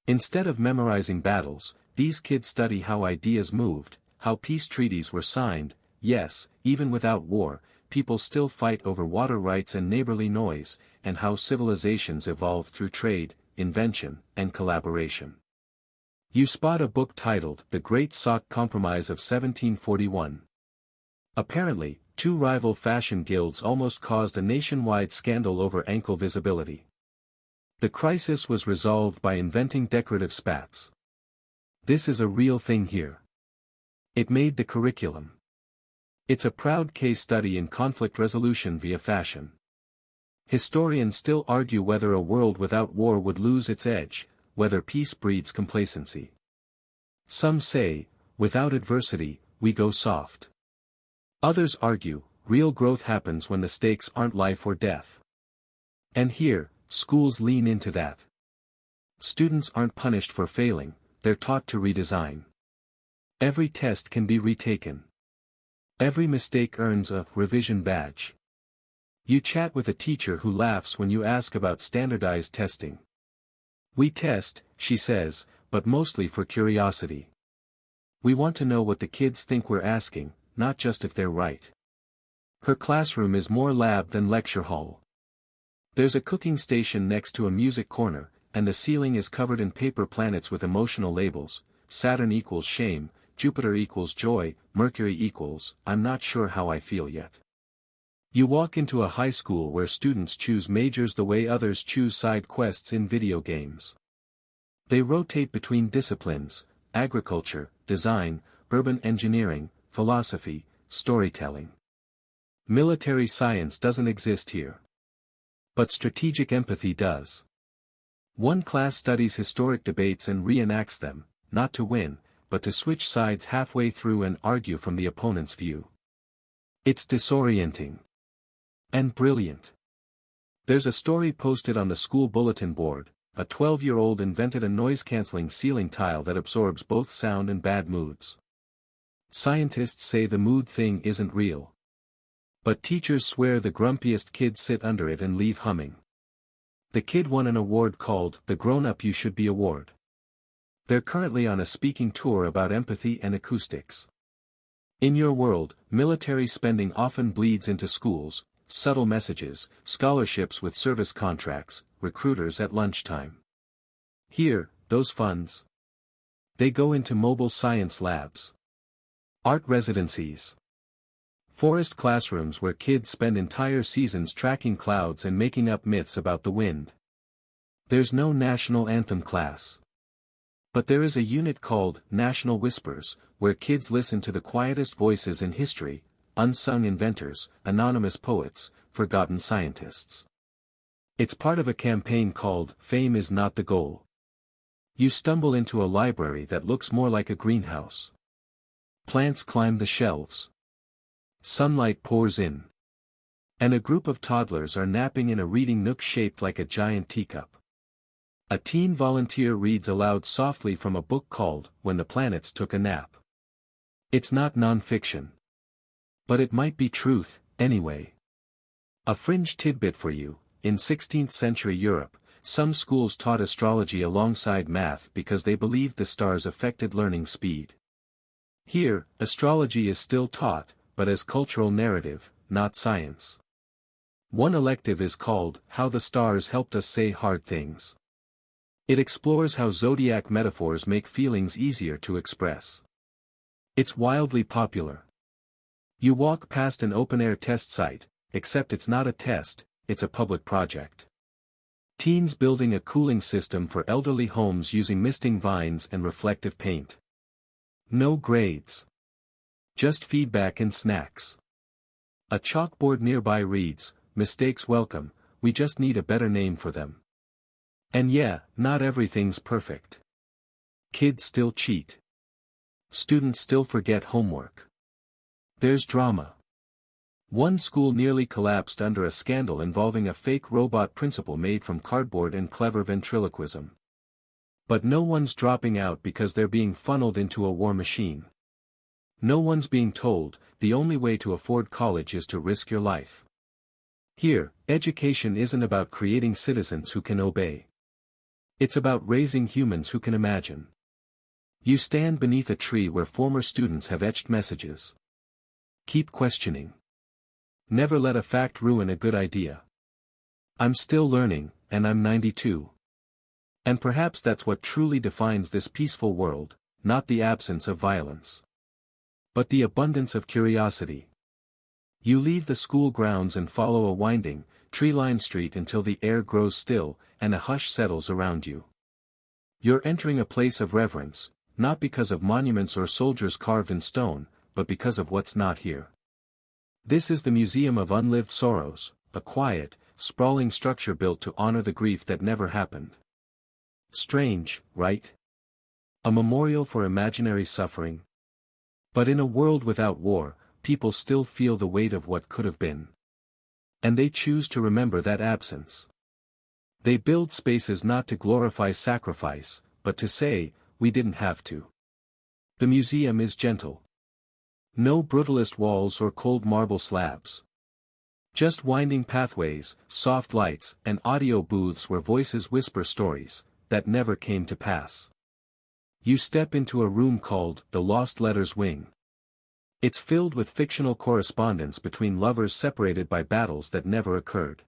Instead of memorizing battles, these kids study how ideas moved, how peace treaties were signed. Yes, even without war, people still fight over water rights and neighborly noise, and how civilizations evolved through trade, invention, and collaboration. You spot a book titled The Great Sock Compromise of 1741. Apparently, two rival fashion guilds almost caused a nationwide scandal over ankle visibility. The crisis was resolved by inventing decorative spats. This is a real thing here. It made the curriculum. It's a proud case study in conflict resolution via fashion. Historians still argue whether a world without war would lose its edge, whether peace breeds complacency. Some say, without adversity, we go soft. Others argue, real growth happens when the stakes aren't life or death. And here, schools lean into that. Students aren't punished for failing, they're taught to redesign. Every test can be retaken. Every mistake earns a revision badge. You chat with a teacher who laughs when you ask about standardized testing. We test, she says, but mostly for curiosity. We want to know what the kids think we're asking, not just if they're right. Her classroom is more lab than lecture hall. There's a cooking station next to a music corner, and the ceiling is covered in paper planets with emotional labels. Saturn equals shame, Jupiter equals joy, Mercury equals, I'm not sure how I feel yet. You walk into a high school where students choose majors the way others choose side quests in video games. They rotate between disciplines: agriculture, design, urban engineering, philosophy, storytelling. Military science doesn't exist here. But strategic empathy does. One class studies historic debates and reenacts them, not to win, but to switch sides halfway through and argue from the opponent's view. It's disorienting. And brilliant. There's a story posted on the school bulletin board. A 12-year-old invented a noise-canceling ceiling tile that absorbs both sound and bad moods. Scientists say the mood thing isn't real. But teachers swear the grumpiest kids sit under it and leave humming. The kid won an award called the Grown-Up You Should Be Award. They're currently on a speaking tour about empathy and acoustics. In your world, military spending often bleeds into schools, subtle messages, scholarships with service contracts, recruiters at lunchtime. Here, those funds. They go into mobile science labs. Art residencies. Forest classrooms where kids spend entire seasons tracking clouds and making up myths about the wind. There's no national anthem class. But there is a unit called National Whispers, where kids listen to the quietest voices in history: unsung inventors, anonymous poets, forgotten scientists. It's part of a campaign called Fame is Not the Goal. You stumble into a library that looks more like a greenhouse. Plants climb the shelves. Sunlight pours in. And a group of toddlers are napping in a reading nook shaped like a giant teacup. A teen volunteer reads aloud softly from a book called When the Planets Took a Nap. It's not non-fiction. But it might be truth, anyway. A fringe tidbit for you: in 16th century Europe, some schools taught astrology alongside math because they believed the stars affected learning speed. Here, astrology is still taught, but as cultural narrative, not science. One elective is called How the Stars Helped Us Say Hard Things. It explores how zodiac metaphors make feelings easier to express. It's wildly popular. You walk past an open-air test site, except it's not a test, it's a public project. Teens building a cooling system for elderly homes using misting vines and reflective paint. No grades. Just feedback and snacks. A chalkboard nearby reads, "Mistakes welcome, we just need a better name for them. And yeah, not everything's perfect. Kids still cheat. Students still forget homework. There's drama. One school nearly collapsed under a scandal involving a fake robot principal made from cardboard and clever ventriloquism. But no one's dropping out because they're being funneled into a war machine. No one's being told, the only way to afford college is to risk your life. Here, education isn't about creating citizens who can obey. It's about raising humans who can imagine. You stand beneath a tree where former students have etched messages. Keep questioning. Never let a fact ruin a good idea. I'm still learning, and I'm 92. And perhaps that's what truly defines this peaceful world, not the absence of violence, but the abundance of curiosity. You leave the school grounds and follow a winding, tree-lined street until the air grows still, and a hush settles around you. You're entering a place of reverence, not because of monuments or soldiers carved in stone, but because of what's not here. This is the Museum of Unlived Sorrows, a quiet, sprawling structure built to honor the grief that never happened. Strange, right? A memorial for imaginary suffering. But in a world without war, people still feel the weight of what could have been. And they choose to remember that absence. They build spaces not to glorify sacrifice, but to say, we didn't have to. The museum is gentle. No brutalist walls or cold marble slabs. Just winding pathways, soft lights, and audio booths where voices whisper stories that never came to pass. You step into a room called the Lost Letters Wing. It's filled with fictional correspondence between lovers separated by battles that never occurred.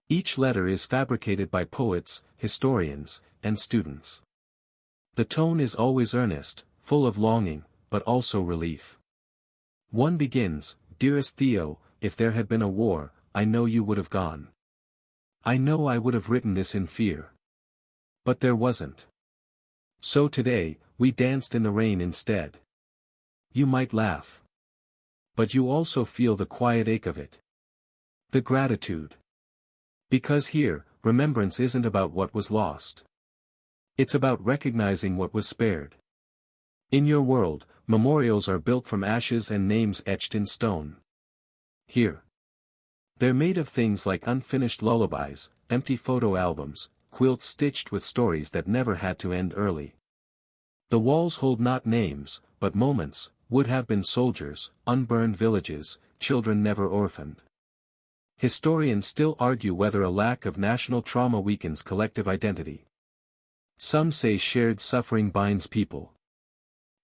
Each letter is fabricated by poets, historians, and students. The tone is always earnest, full of longing, but also relief. One begins, "Dearest Theo, if there had been a war, I know you would have gone. I know I would have written this in fear. But there wasn't. So today, we danced in the rain instead." You might laugh. But you also feel the quiet ache of it. The gratitude. Because here, remembrance isn't about what was lost. It's about recognizing what was spared. In your world, memorials are built from ashes and names etched in stone. Here. They're made of things like unfinished lullabies, empty photo albums, quilts stitched with stories that never had to end early. The walls hold not names, but moments, would have been soldiers, unburned villages, children never orphaned. Historians still argue whether a lack of national trauma weakens collective identity. Some say shared suffering binds people.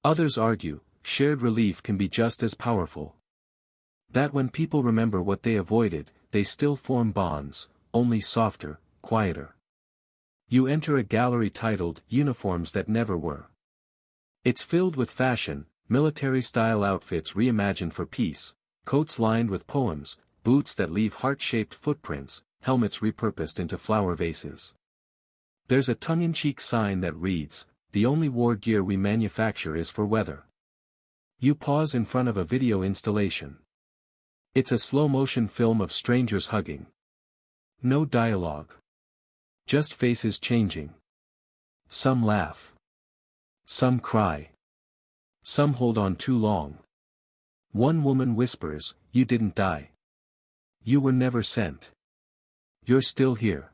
Others argue, shared relief can be just as powerful. That when people remember what they avoided, they still form bonds, only softer, quieter. You enter a gallery titled Uniforms That Never Were. It's filled with fashion, military-style outfits reimagined for peace, coats lined with poems, boots that leave heart-shaped footprints, helmets repurposed into flower vases. There's a tongue-in-cheek sign that reads, "The only war gear we manufacture is for weather." You pause in front of a video installation. It's a slow-motion film of strangers hugging. No dialogue. Just faces changing. Some laugh. Some cry. Some hold on too long. One woman whispers, "You didn't die. You were never sent. You're still here."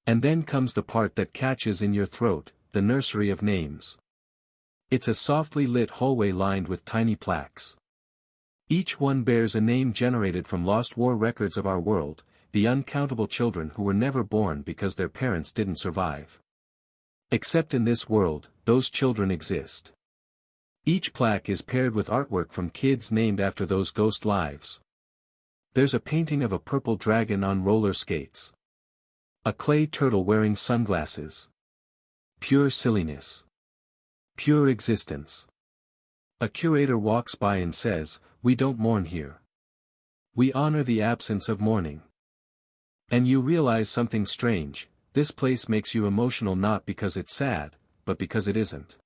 And then comes the part that catches in your throat, the nursery of names. It's a softly lit hallway lined with tiny plaques. Each one bears a name generated from lost war records of our world, the uncountable children who were never born because their parents didn't survive. Except in this world, those children exist. Each plaque is paired with artwork from kids named after those ghost lives. There's a painting of a purple dragon on roller skates. A clay turtle wearing sunglasses. Pure silliness. Pure existence. A curator walks by and says, "We don't mourn here. We honor the absence of mourning." And you realize something strange, this place makes you emotional not because it's sad, but because it isn't.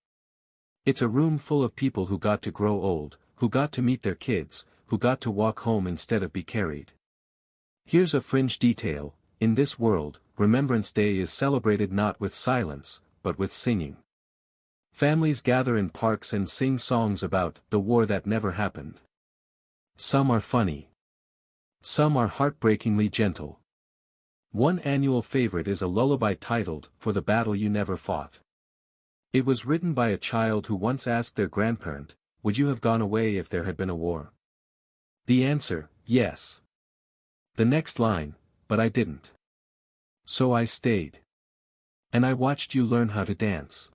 It's a room full of people who got to grow old, who got to meet their kids, who got to walk home instead of be carried. Here's a fringe detail: in this world, Remembrance Day is celebrated not with silence, but with singing. Families gather in parks and sing songs about the war that never happened. Some are funny. Some are heartbreakingly gentle. One annual favorite is a lullaby titled, "For the Battle You Never Fought." It was written by a child who once asked their grandparent, "Would you have gone away if there had been a war?" The answer, yes. The next line, "But I didn't. So I stayed. And I watched you learn how to dance."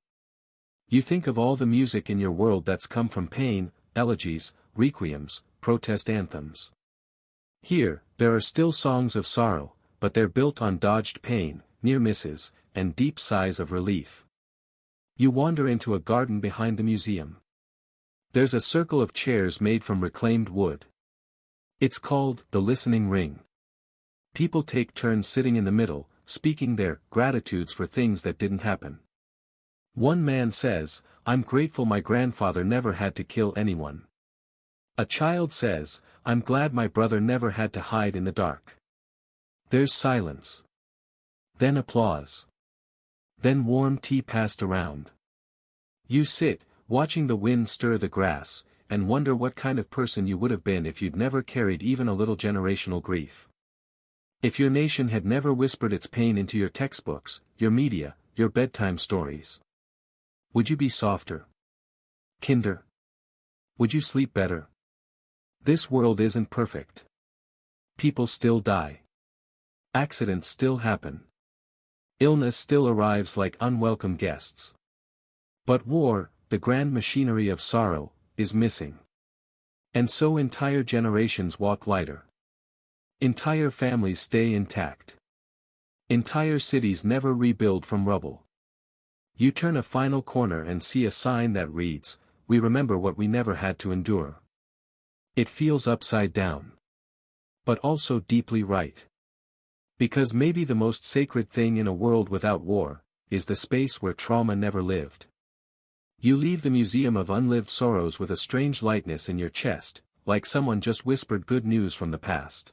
You think of all the music in your world that's come from pain, elegies, requiems, protest anthems. Here, there are still songs of sorrow, but they're built on dodged pain, near misses, and deep sighs of relief. You wander into a garden behind the museum. There's a circle of chairs made from reclaimed wood. It's called the Listening Ring. People take turns sitting in the middle, speaking their gratitudes for things that didn't happen. One man says, "I'm grateful my grandfather never had to kill anyone." A child says, "I'm glad my brother never had to hide in the dark." There's silence. Then applause. Then warm tea passed around. You sit, watching the wind stir the grass, and wonder what kind of person you would have been if you'd never carried even a little generational grief. If your nation had never whispered its pain into your textbooks, your media, your bedtime stories. Would you be softer? Kinder? Would you sleep better? This world isn't perfect. People still die. Accidents still happen. Illness still arrives like unwelcome guests. But war, the grand machinery of sorrow, is missing. And so entire generations walk lighter. Entire families stay intact. Entire cities never rebuild from rubble. You turn a final corner and see a sign that reads, "We remember what we never had to endure." It feels upside down. But also deeply right. Because maybe the most sacred thing in a world without war, is the space where trauma never lived. You leave the Museum of Unlived Sorrows with a strange lightness in your chest, like someone just whispered good news from the past.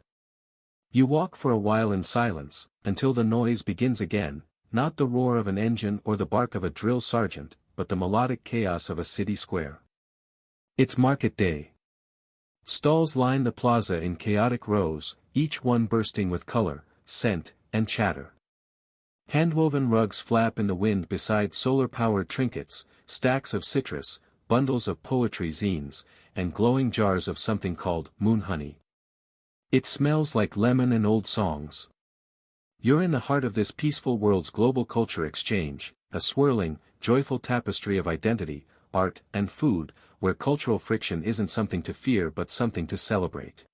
You walk for a while in silence, until the noise begins again, not the roar of an engine or the bark of a drill sergeant, but the melodic chaos of a city square. It's market day. Stalls line the plaza in chaotic rows, each one bursting with color, scent, and chatter. Handwoven rugs flap in the wind beside solar-powered trinkets, stacks of citrus, bundles of poetry zines, and glowing jars of something called moon honey. It smells like lemon and old songs. You're in the heart of this peaceful world's global culture exchange, a swirling, joyful tapestry of identity, art, and food, where cultural friction isn't something to fear but something to celebrate.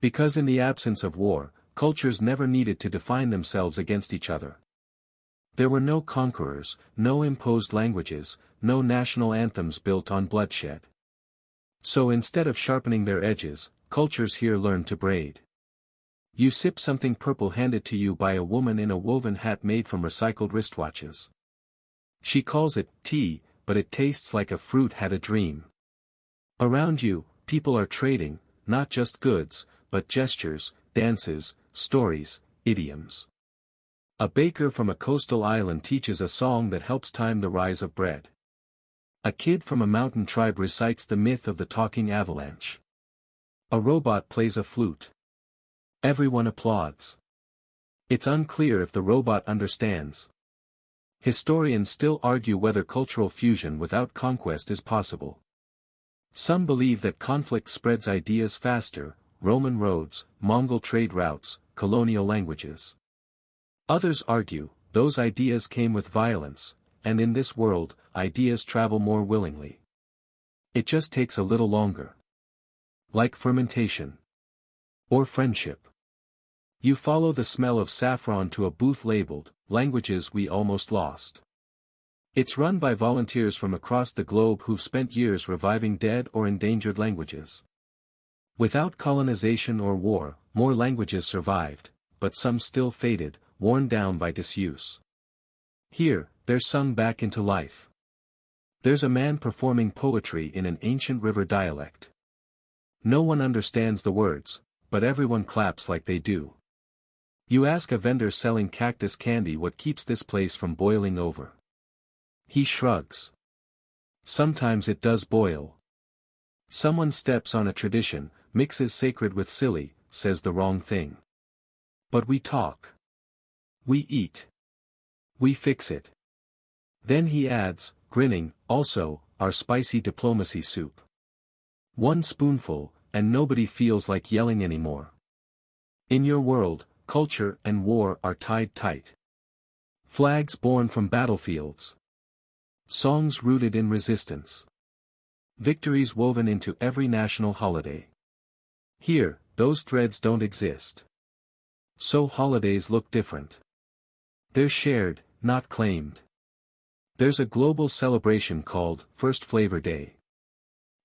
Because in the absence of war, cultures never needed to define themselves against each other. There were no conquerors, no imposed languages, no national anthems built on bloodshed. So instead of sharpening their edges, cultures here learned to braid. You sip something purple handed to you by a woman in a woven hat made from recycled wristwatches. She calls it tea, but it tastes like a fruit had a dream. Around you, people are trading, not just goods, but gestures, dances, stories, idioms. A baker from a coastal island teaches a song that helps time the rise of bread. A kid from a mountain tribe recites the myth of the talking avalanche. A robot plays a flute. Everyone applauds. It's unclear if the robot understands. Historians still argue whether cultural fusion without conquest is possible. Some believe that conflict spreads ideas faster, Roman roads, Mongol trade routes, colonial languages. Others argue, those ideas came with violence, and in this world, ideas travel more willingly. It just takes a little longer. Like fermentation. Or friendship. You follow the smell of saffron to a booth labeled, "Languages We Almost Lost." It's run by volunteers from across the globe who've spent years reviving dead or endangered languages. Without colonization or war, more languages survived, but some still faded, worn down by disuse. Here, they're sung back into life. There's a man performing poetry in an ancient river dialect. No one understands the words, but everyone claps like they do. You ask a vendor selling cactus candy what keeps this place from boiling over. He shrugs. Sometimes it does boil. Someone steps on a tradition, mixes sacred with silly, says the wrong thing. But we talk. We eat. We fix it. Then he adds, grinning, also, our spicy diplomacy soup. One spoonful, and nobody feels like yelling anymore. In your world, culture and war are tied tight. Flags born from battlefields. Songs rooted in resistance. Victories woven into every national holiday. Here, those threads don't exist. So holidays look different. They're shared, not claimed. There's a global celebration called First Flavor Day.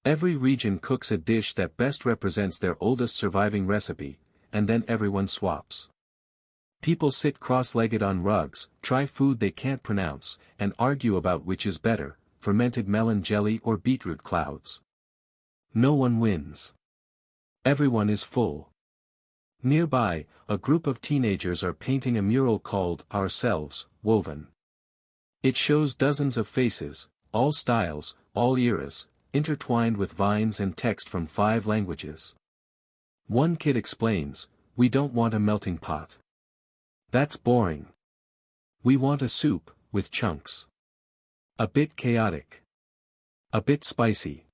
Every region cooks a dish that best represents their oldest surviving recipe, and then everyone swaps. People sit cross-legged on rugs, try food they can't pronounce, and argue about which is better, fermented melon jelly or beetroot clouds. No one wins. Everyone is full. Nearby, a group of teenagers are painting a mural called Ourselves, Woven. It shows dozens of faces, all styles, all eras, intertwined with vines and text from 5 languages. One kid explains, "We don't want a melting pot. That's boring. We want a soup, with chunks. A bit chaotic. A bit spicy.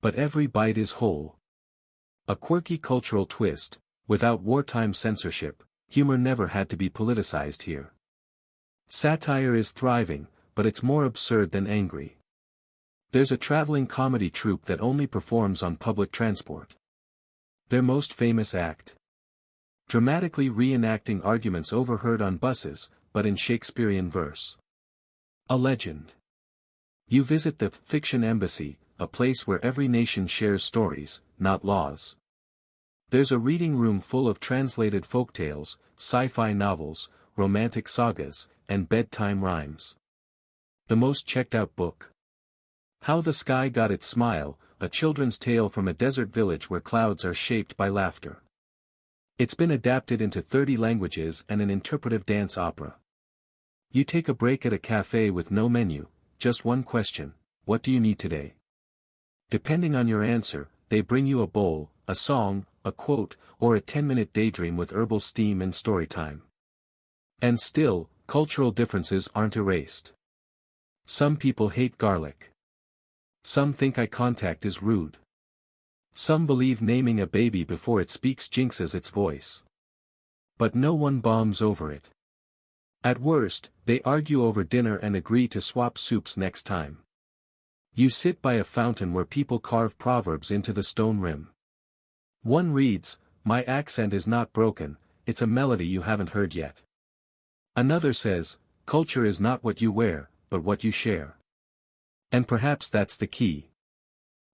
But every bite is whole." A quirky cultural twist, without wartime censorship, humor never had to be politicized here. Satire is thriving, but it's more absurd than angry. There's a traveling comedy troupe that only performs on public transport. Their most famous act. Dramatically reenacting arguments overheard on buses, but in Shakespearean verse. A legend. You visit the Fiction Embassy, a place where every nation shares stories, not laws. There's a reading room full of translated folktales, sci-fi novels, romantic sagas, and bedtime rhymes. The most checked-out book. How the Sky Got Its Smile, a children's tale from a desert village where clouds are shaped by laughter. It's been adapted into 30 languages and an interpretive dance opera. You take a break at a cafe with no menu, just one question: what do you need today? Depending on your answer, they bring you a bowl, a song, a quote, or a 10-minute daydream with herbal steam and story time. And still, cultural differences aren't erased. Some people hate garlic. Some think eye contact is rude. Some believe naming a baby before it speaks jinxes its voice. But no one bombs over it. At worst, they argue over dinner and agree to swap soups next time. You sit by a fountain where people carve proverbs into the stone rim. One reads, "My accent is not broken, it's a melody you haven't heard yet." Another says, "Culture is not what you wear, but what you share." And perhaps that's the key.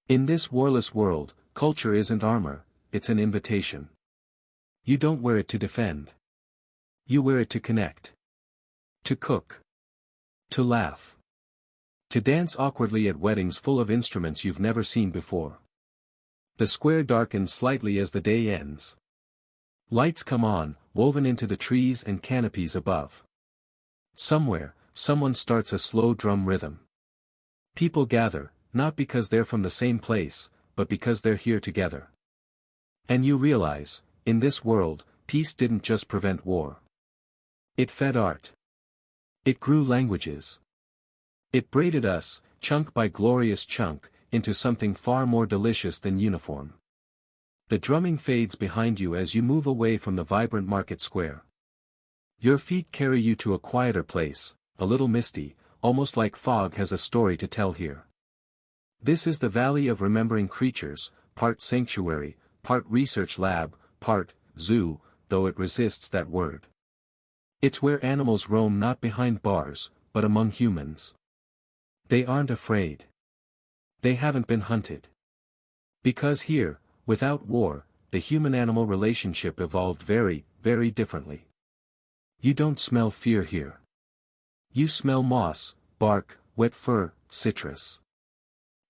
In this warless world, culture isn't armor, it's an invitation. You don't wear it to defend. You wear it to connect. To cook. To laugh. To dance awkwardly at weddings full of instruments you've never seen before. The square darkens slightly as the day ends. Lights come on, woven into the trees and canopies above. Somewhere, someone starts a slow drum rhythm. People gather, not because they're from the same place, but because they're here together. And you realize, in this world, peace didn't just prevent war. It fed art. It grew languages. It braided us, chunk by glorious chunk, into something far more delicious than uniform. The drumming fades behind you as you move away from the vibrant market square. Your feet carry you to a quieter place, a little misty, almost like fog has a story to tell here. This is the Valley of Remembering Creatures, part sanctuary, part research lab, part zoo, though it resists that word. It's where animals roam not behind bars, but among humans. They aren't afraid. They haven't been hunted. Because here, without war, the human-animal relationship evolved very, very differently. You don't smell fear here. You smell moss, bark, wet fur, citrus.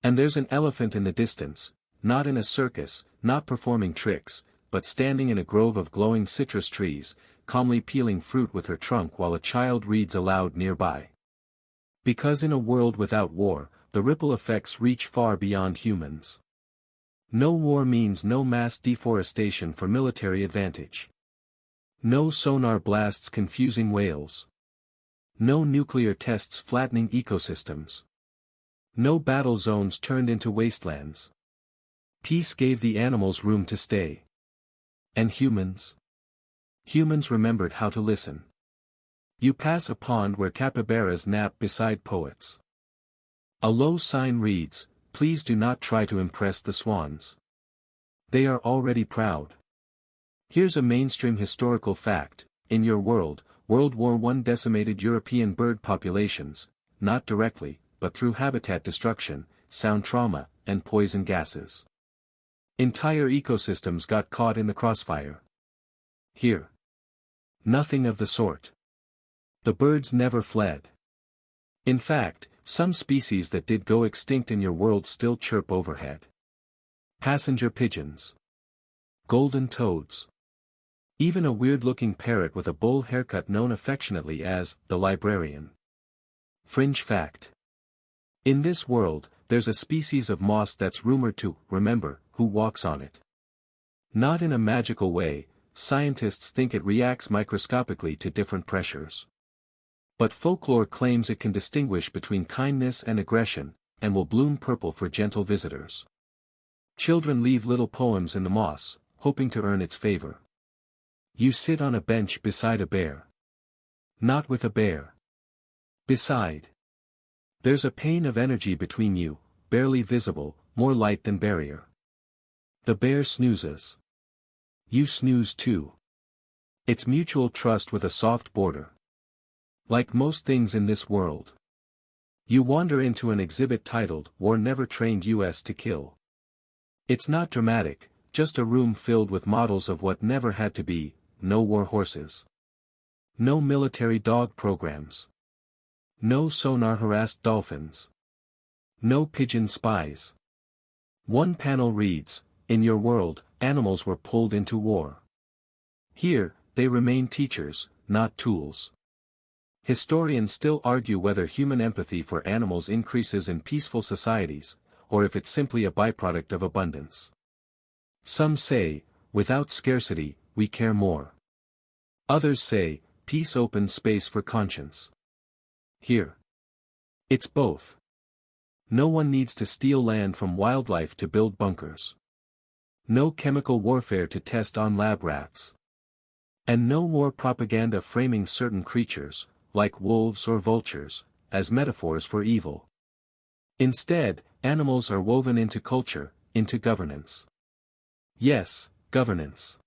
And there's an elephant in the distance, not in a circus, not performing tricks, but standing in a grove of glowing citrus trees, calmly peeling fruit with her trunk while a child reads aloud nearby. Because in a world without war, the ripple effects reach far beyond humans. No war means no mass deforestation for military advantage. No sonar blasts confusing whales. No nuclear tests flattening ecosystems. No battle zones turned into wastelands. Peace gave the animals room to stay. And humans? Humans remembered how to listen. You pass a pond where capybaras nap beside poets. A low sign reads, "Please do not try to impress the swans. They are already proud." Here's a mainstream historical fact: in your world, World War I decimated European bird populations, not directly, but through habitat destruction, sound trauma, and poison gases. Entire ecosystems got caught in the crossfire. Here, nothing of the sort. The birds never fled. In fact, some species that did go extinct in your world still chirp overhead. Passenger pigeons. Golden toads. Even a weird-looking parrot with a bowl haircut known affectionately as the librarian. Fringe fact. In this world, there's a species of moss that's rumored to remember who walks on it. Not in a magical way, scientists think it reacts microscopically to different pressures. But folklore claims it can distinguish between kindness and aggression, and will bloom purple for gentle visitors. Children leave little poems in the moss, hoping to earn its favor. You sit on a bench beside a bear. Not with a bear. Beside. There's a pane of energy between you, barely visible, more light than barrier. The bear snoozes. You snooze too. It's mutual trust with a soft border. Like most things in this world. You wander into an exhibit titled, "War Never Trained US to Kill." It's not dramatic, just a room filled with models of what never had to be. No war horses. No military dog programs. No sonar-harassed dolphins. No pigeon spies. One panel reads, "In your world, animals were pulled into war. Here, they remain teachers, not tools." Historians still argue whether human empathy for animals increases in peaceful societies, or if it's simply a byproduct of abundance. Some say, without scarcity, we care more. Others say, peace opens space for conscience. Here. It's both. No one needs to steal land from wildlife to build bunkers. No chemical warfare to test on lab rats. And no more propaganda framing certain creatures, like wolves or vultures, as metaphors for evil. Instead, animals are woven into culture, into governance. Yes, governance.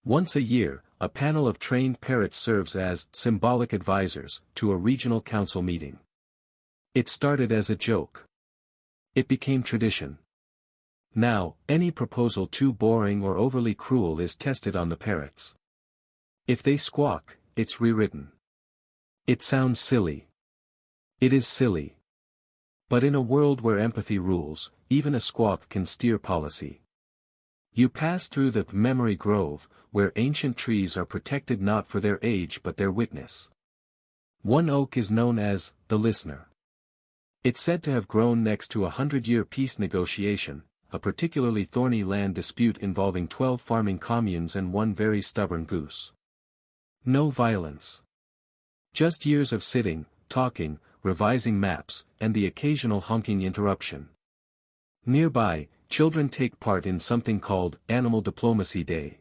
Once a year, a panel of trained parrots serves as symbolic advisors to a regional council meeting. It started as a joke. It became tradition. Now, any proposal too boring or overly cruel is tested on the parrots. If they squawk, it's rewritten. It sounds silly. It is silly. But in a world where empathy rules, even a squawk can steer policy. You pass through the memory grove, where ancient trees are protected not for their age but their witness. One oak is known as the listener. It's said to have grown next to a 100-year peace negotiation, a particularly thorny land dispute involving 12 farming communes and one very stubborn goose. No violence. Just years of sitting, talking, revising maps, and the occasional honking interruption. Nearby, children take part in something called Animal Diplomacy Day.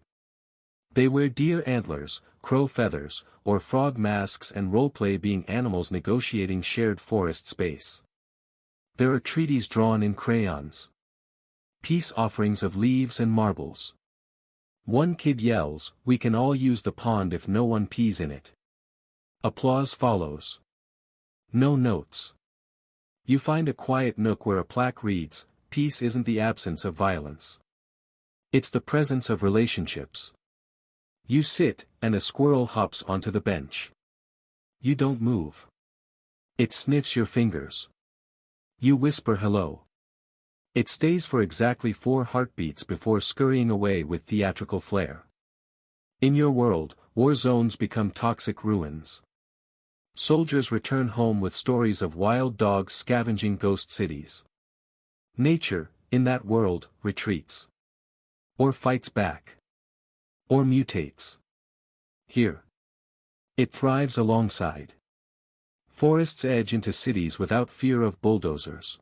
They wear deer antlers, crow feathers, or frog masks and roleplay being animals negotiating shared forest space. There are treaties drawn in crayons. Peace offerings of leaves and marbles. One kid yells, "We can all use the pond if no one pees in it." Applause follows. No notes. You find a quiet nook where a plaque reads, "Peace isn't the absence of violence. It's the presence of relationships." You sit, and a squirrel hops onto the bench. You don't move. It sniffs your fingers. You whisper hello. It stays for exactly 4 heartbeats before scurrying away with theatrical flair. In your world, war zones become toxic ruins. Soldiers return home with stories of wild dogs scavenging ghost cities. Nature, in that world, retreats. Or fights back. Or mutates. Here, it thrives alongside. Forests edge into cities without fear of bulldozers.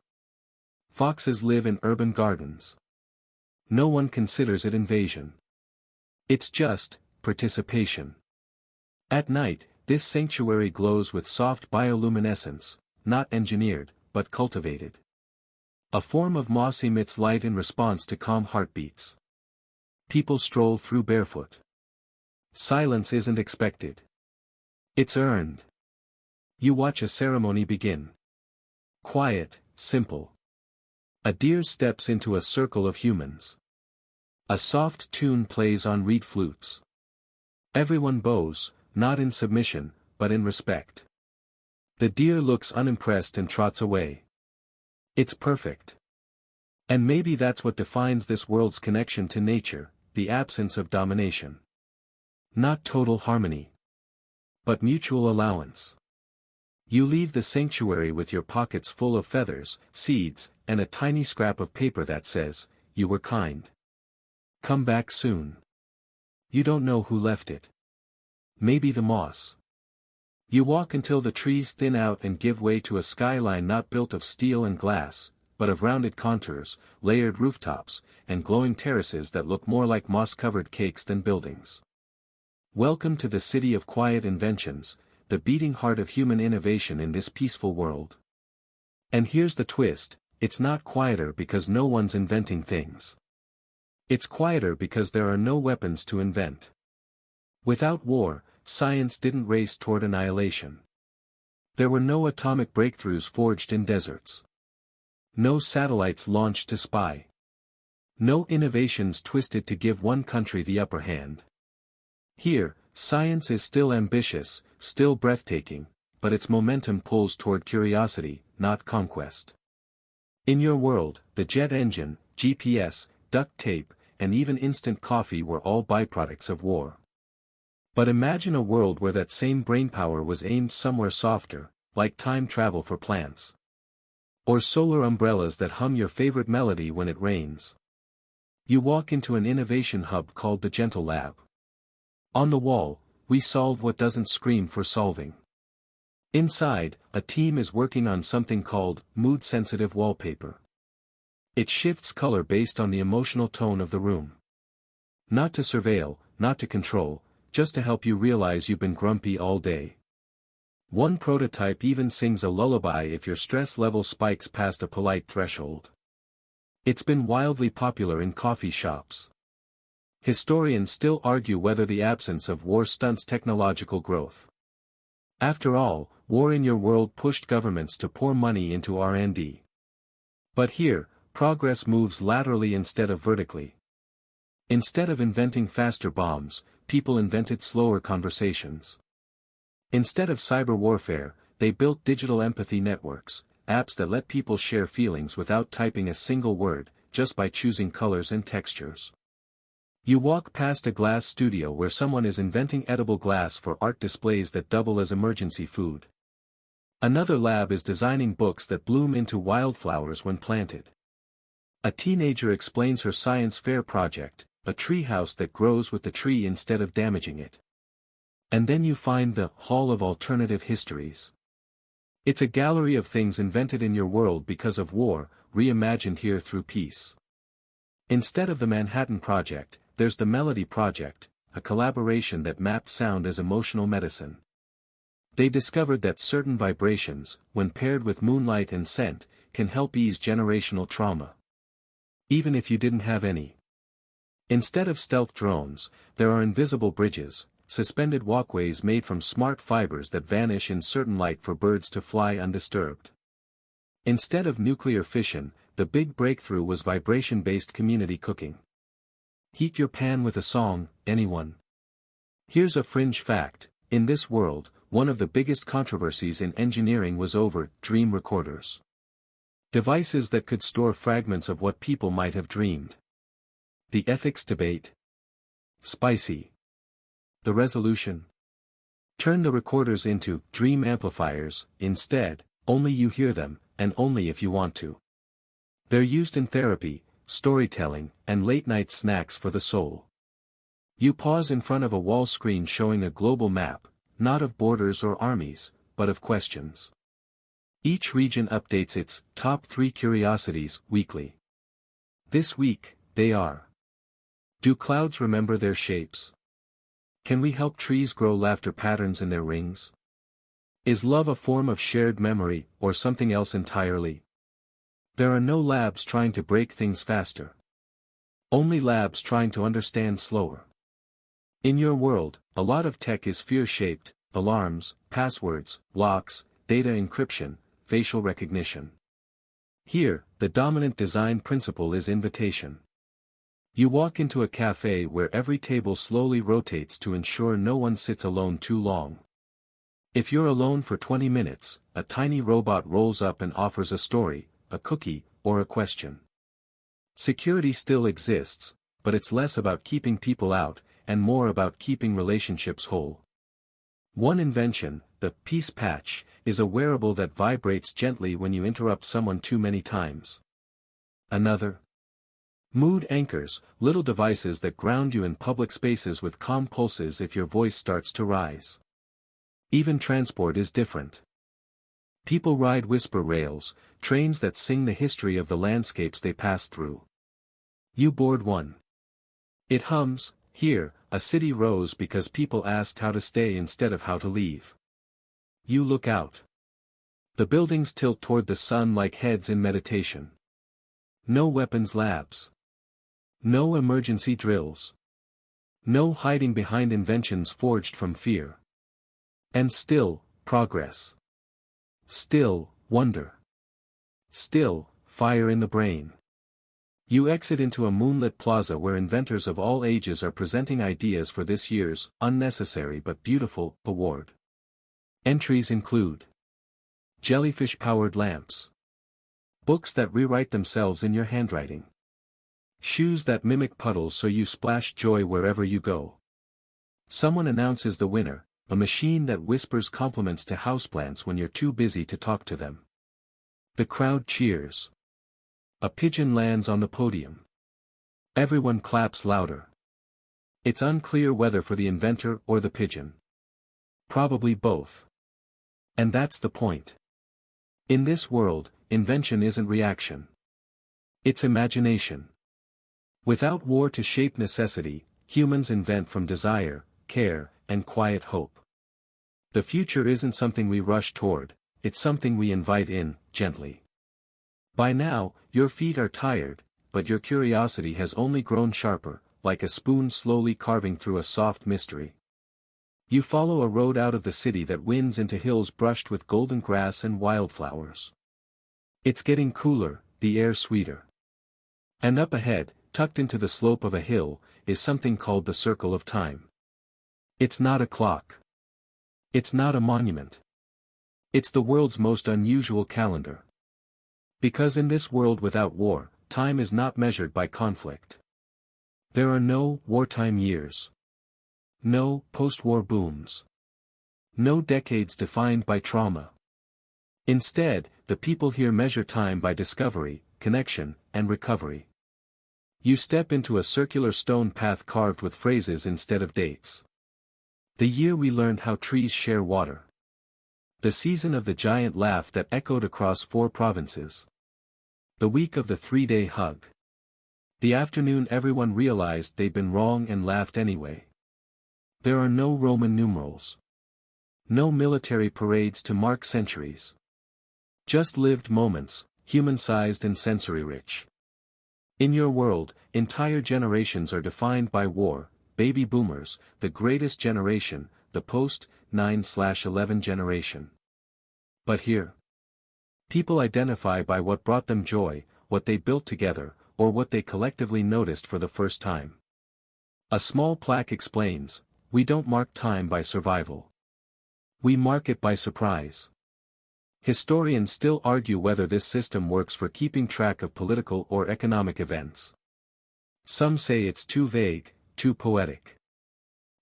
Foxes live in urban gardens. No one considers it invasion. It's just participation. At night, this sanctuary glows with soft bioluminescence, not engineered, but cultivated. A form of moss emits light in response to calm heartbeats. People stroll through barefoot. Silence isn't expected. It's earned. You watch a ceremony begin. Quiet, simple. A deer steps into a circle of humans. A soft tune plays on reed flutes. Everyone bows, not in submission, but in respect. The deer looks unimpressed and trots away. It's perfect. And maybe that's what defines this world's connection to nature, the absence of domination. Not total harmony. But mutual allowance. You leave the sanctuary with your pockets full of feathers, seeds, and a tiny scrap of paper that says, "You were kind. Come back soon." You don't know who left it. Maybe the moss. You walk until the trees thin out and give way to a skyline not built of steel and glass, but of rounded contours, layered rooftops, and glowing terraces that look more like moss-covered cakes than buildings. Welcome to the city of quiet inventions, the beating heart of human innovation in this peaceful world. And here's the twist, it's not quieter because no one's inventing things. It's quieter because there are no weapons to invent. Without war, science didn't race toward annihilation. There were no atomic breakthroughs forged in deserts. No satellites launched to spy. No innovations twisted to give one country the upper hand. Here, science is still ambitious, still breathtaking, but its momentum pulls toward curiosity, not conquest. In your world, the jet engine, GPS, duct tape, and even instant coffee were all byproducts of war. But imagine a world where that same brainpower was aimed somewhere softer, like time travel for plants. Or solar umbrellas that hum your favorite melody when it rains. You walk into an innovation hub called the Gentle Lab. On the wall, we solve what doesn't scream for solving. Inside, a team is working on something called mood-sensitive wallpaper. It shifts color based on the emotional tone of the room. Not to surveil, not to control, just to help you realize you've been grumpy all day. One prototype even sings a lullaby if your stress level spikes past a polite threshold. It's been wildly popular in coffee shops. Historians still argue whether the absence of war stunts technological growth. After all, war in your world pushed governments to pour money into R&D. But here, progress moves laterally instead of vertically. Instead of inventing faster bombs, people invented slower conversations. Instead of cyber warfare, they built digital empathy networks, apps that let people share feelings without typing a single word, just by choosing colors and textures. You walk past a glass studio where someone is inventing edible glass for art displays that double as emergency food. Another lab is designing books that bloom into wildflowers when planted. A teenager explains her science fair project, a treehouse that grows with the tree instead of damaging it. And then you find the Hall of Alternative Histories. It's a gallery of things invented in your world because of war, reimagined here through peace. Instead of the Manhattan Project, there's the Melody Project, a collaboration that mapped sound as emotional medicine. They discovered that certain vibrations, when paired with moonlight and scent, can help ease generational trauma. Even if you didn't have any. Instead of stealth drones, there are invisible bridges, suspended walkways made from smart fibers that vanish in certain light for birds to fly undisturbed. Instead of nuclear fission, the big breakthrough was vibration-based community cooking. Heat your pan with a song, anyone? Here's a fringe fact, in this world, one of the biggest controversies in engineering was over dream recorders. Devices that could store fragments of what people might have dreamed. The ethics debate. Spicy. The resolution. Turn the recorders into dream amplifiers. Instead, only you hear them, and only if you want to. They're used in therapy, storytelling, and late-night snacks for the soul. You pause in front of a wall screen showing a global map, not of borders or armies, but of questions. Each region updates its top 3 curiosities weekly. This week, they are: do clouds remember their shapes? Can we help trees grow laughter patterns in their rings? Is love a form of shared memory, or something else entirely? There are no labs trying to break things faster. Only labs trying to understand slower. In your world, a lot of tech is fear-shaped: alarms, passwords, locks, data encryption, facial recognition. Here, the dominant design principle is invitation. You walk into a cafe where every table slowly rotates to ensure no one sits alone too long. If you're alone for 20 minutes, a tiny robot rolls up and offers a story, a cookie, or a question. Security still exists, but it's less about keeping people out, and more about keeping relationships whole. One invention, the Peace Patch, is a wearable that vibrates gently when you interrupt someone too many times. Another. Mood anchors, little devices that ground you in public spaces with calm pulses if your voice starts to rise. Even transport is different. People ride whisper rails, trains that sing the history of the landscapes they pass through. You board one. It hums. Here, a city rose because people asked how to stay instead of how to leave. You look out. The buildings tilt toward the sun like heads in meditation. No weapons labs. No emergency drills. No hiding behind inventions forged from fear. And still, progress. Still, wonder. Still, fire in the brain. You exit into a moonlit plaza where inventors of all ages are presenting ideas for this year's unnecessary but beautiful award. Entries include: jellyfish-powered lamps. Books that rewrite themselves in your handwriting. Shoes that mimic puddles so you splash joy wherever you go. Someone announces the winner, a machine that whispers compliments to houseplants when you're too busy to talk to them. The crowd cheers. A pigeon lands on the podium. Everyone claps louder. It's unclear whether for the inventor or the pigeon. Probably both. And that's the point. In this world, invention isn't reaction. It's imagination. Without war to shape necessity, humans invent from desire, care, and quiet hope. The future isn't something we rush toward, it's something we invite in, gently. By now, your feet are tired, but your curiosity has only grown sharper, like a spoon slowly carving through a soft mystery. You follow a road out of the city that winds into hills brushed with golden grass and wildflowers. It's getting cooler, the air sweeter. And up ahead, tucked into the slope of a hill, is something called the Circle of Time. It's not a clock. It's not a monument. It's the world's most unusual calendar. Because in this world without war, time is not measured by conflict. There are no wartime years. No post-war booms. No decades defined by trauma. Instead, the people here measure time by discovery, connection, and recovery. You step into a circular stone path carved with phrases instead of dates. The year we learned how trees share water. The season of the giant laugh that echoed across 4 provinces. The week of the 3-day hug. The afternoon everyone realized they'd been wrong and laughed anyway. There are no Roman numerals. No military parades to mark centuries. Just lived moments, human-sized and sensory-rich. In your world, entire generations are defined by war: baby boomers, the greatest generation, the post-9/11 generation. But here, people identify by what brought them joy, what they built together, or what they collectively noticed for the first time. A small plaque explains, we don't mark time by survival. We mark it by surprise. Historians still argue whether this system works for keeping track of political or economic events. Some say it's too vague, too poetic.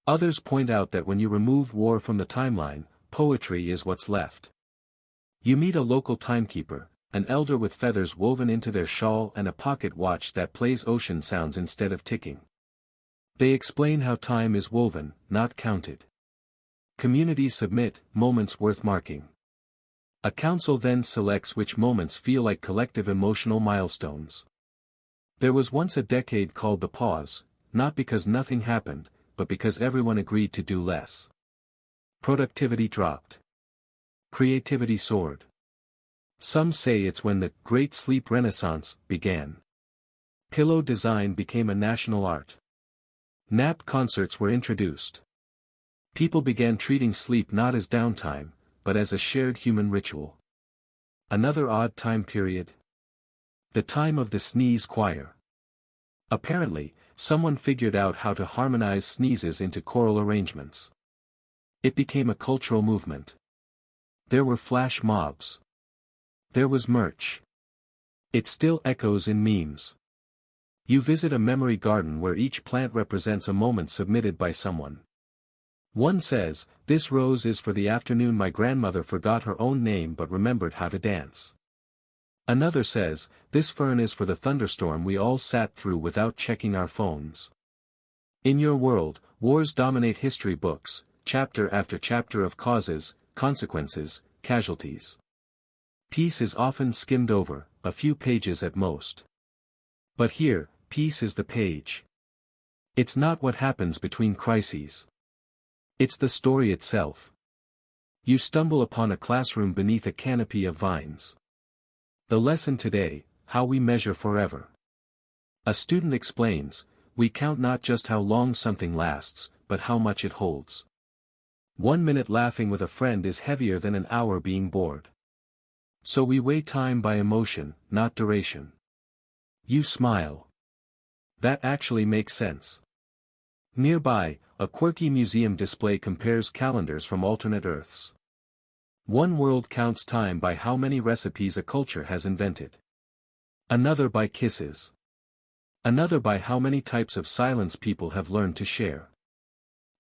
Others point out that when you remove war from the timeline, poetry is what's left. You meet a local timekeeper, an elder with feathers woven into their shawl and a pocket watch that plays ocean sounds instead of ticking. They explain how time is woven, not counted. Communities submit moments worth marking. A council then selects which moments feel like collective emotional milestones. There was once a decade called the pause, not because nothing happened, but because everyone agreed to do less. Productivity dropped. Creativity soared. Some say it's when the Great Sleep Renaissance began. Pillow design became a national art. Nap concerts were introduced. People began treating sleep not as downtime, but as a shared human ritual. Another odd time period? The time of the sneeze choir. Apparently, someone figured out how to harmonize sneezes into choral arrangements. It became a cultural movement. There were flash mobs. There was merch. It still echoes in memes. You visit a memory garden where each plant represents a moment submitted by someone. One says, "This rose is for the afternoon my grandmother forgot her own name but remembered how to dance." Another says, "This fern is for the thunderstorm we all sat through without checking our phones." In your world, wars dominate history books, chapter after chapter of causes, consequences, casualties. Peace is often skimmed over, a few pages at most. But here, peace is the page. It's not what happens between crises. It's the story itself. You stumble upon a classroom beneath a canopy of vines. The lesson today, how we measure forever. A student explains, we count not just how long something lasts, but how much it holds. 1 minute laughing with a friend is heavier than an hour being bored. So we weigh time by emotion, not duration. You smile. That actually makes sense. Nearby, a quirky museum display compares calendars from alternate Earths. One world counts time by how many recipes a culture has invented. Another by kisses. Another by how many types of silence people have learned to share.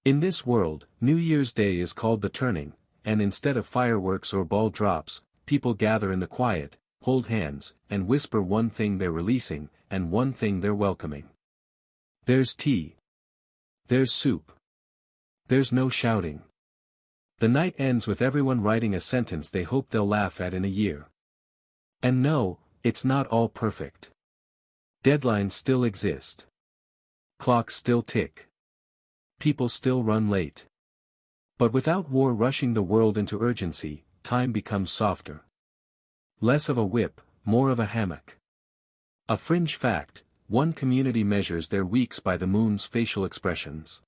In this world, New Year's Day is called the turning, and instead of fireworks or ball drops, people gather in the quiet, hold hands, and whisper one thing they're releasing, and one thing they're welcoming. There's tea. There's soup. There's no shouting. The night ends with everyone writing a sentence they hope they'll laugh at in a year. And no, it's not all perfect. Deadlines still exist. Clocks still tick. People still run late. But without war rushing the world into urgency, time becomes softer. Less of a whip, more of a hammock. A fringe fact, one community measures their weeks by the moon's facial expressions.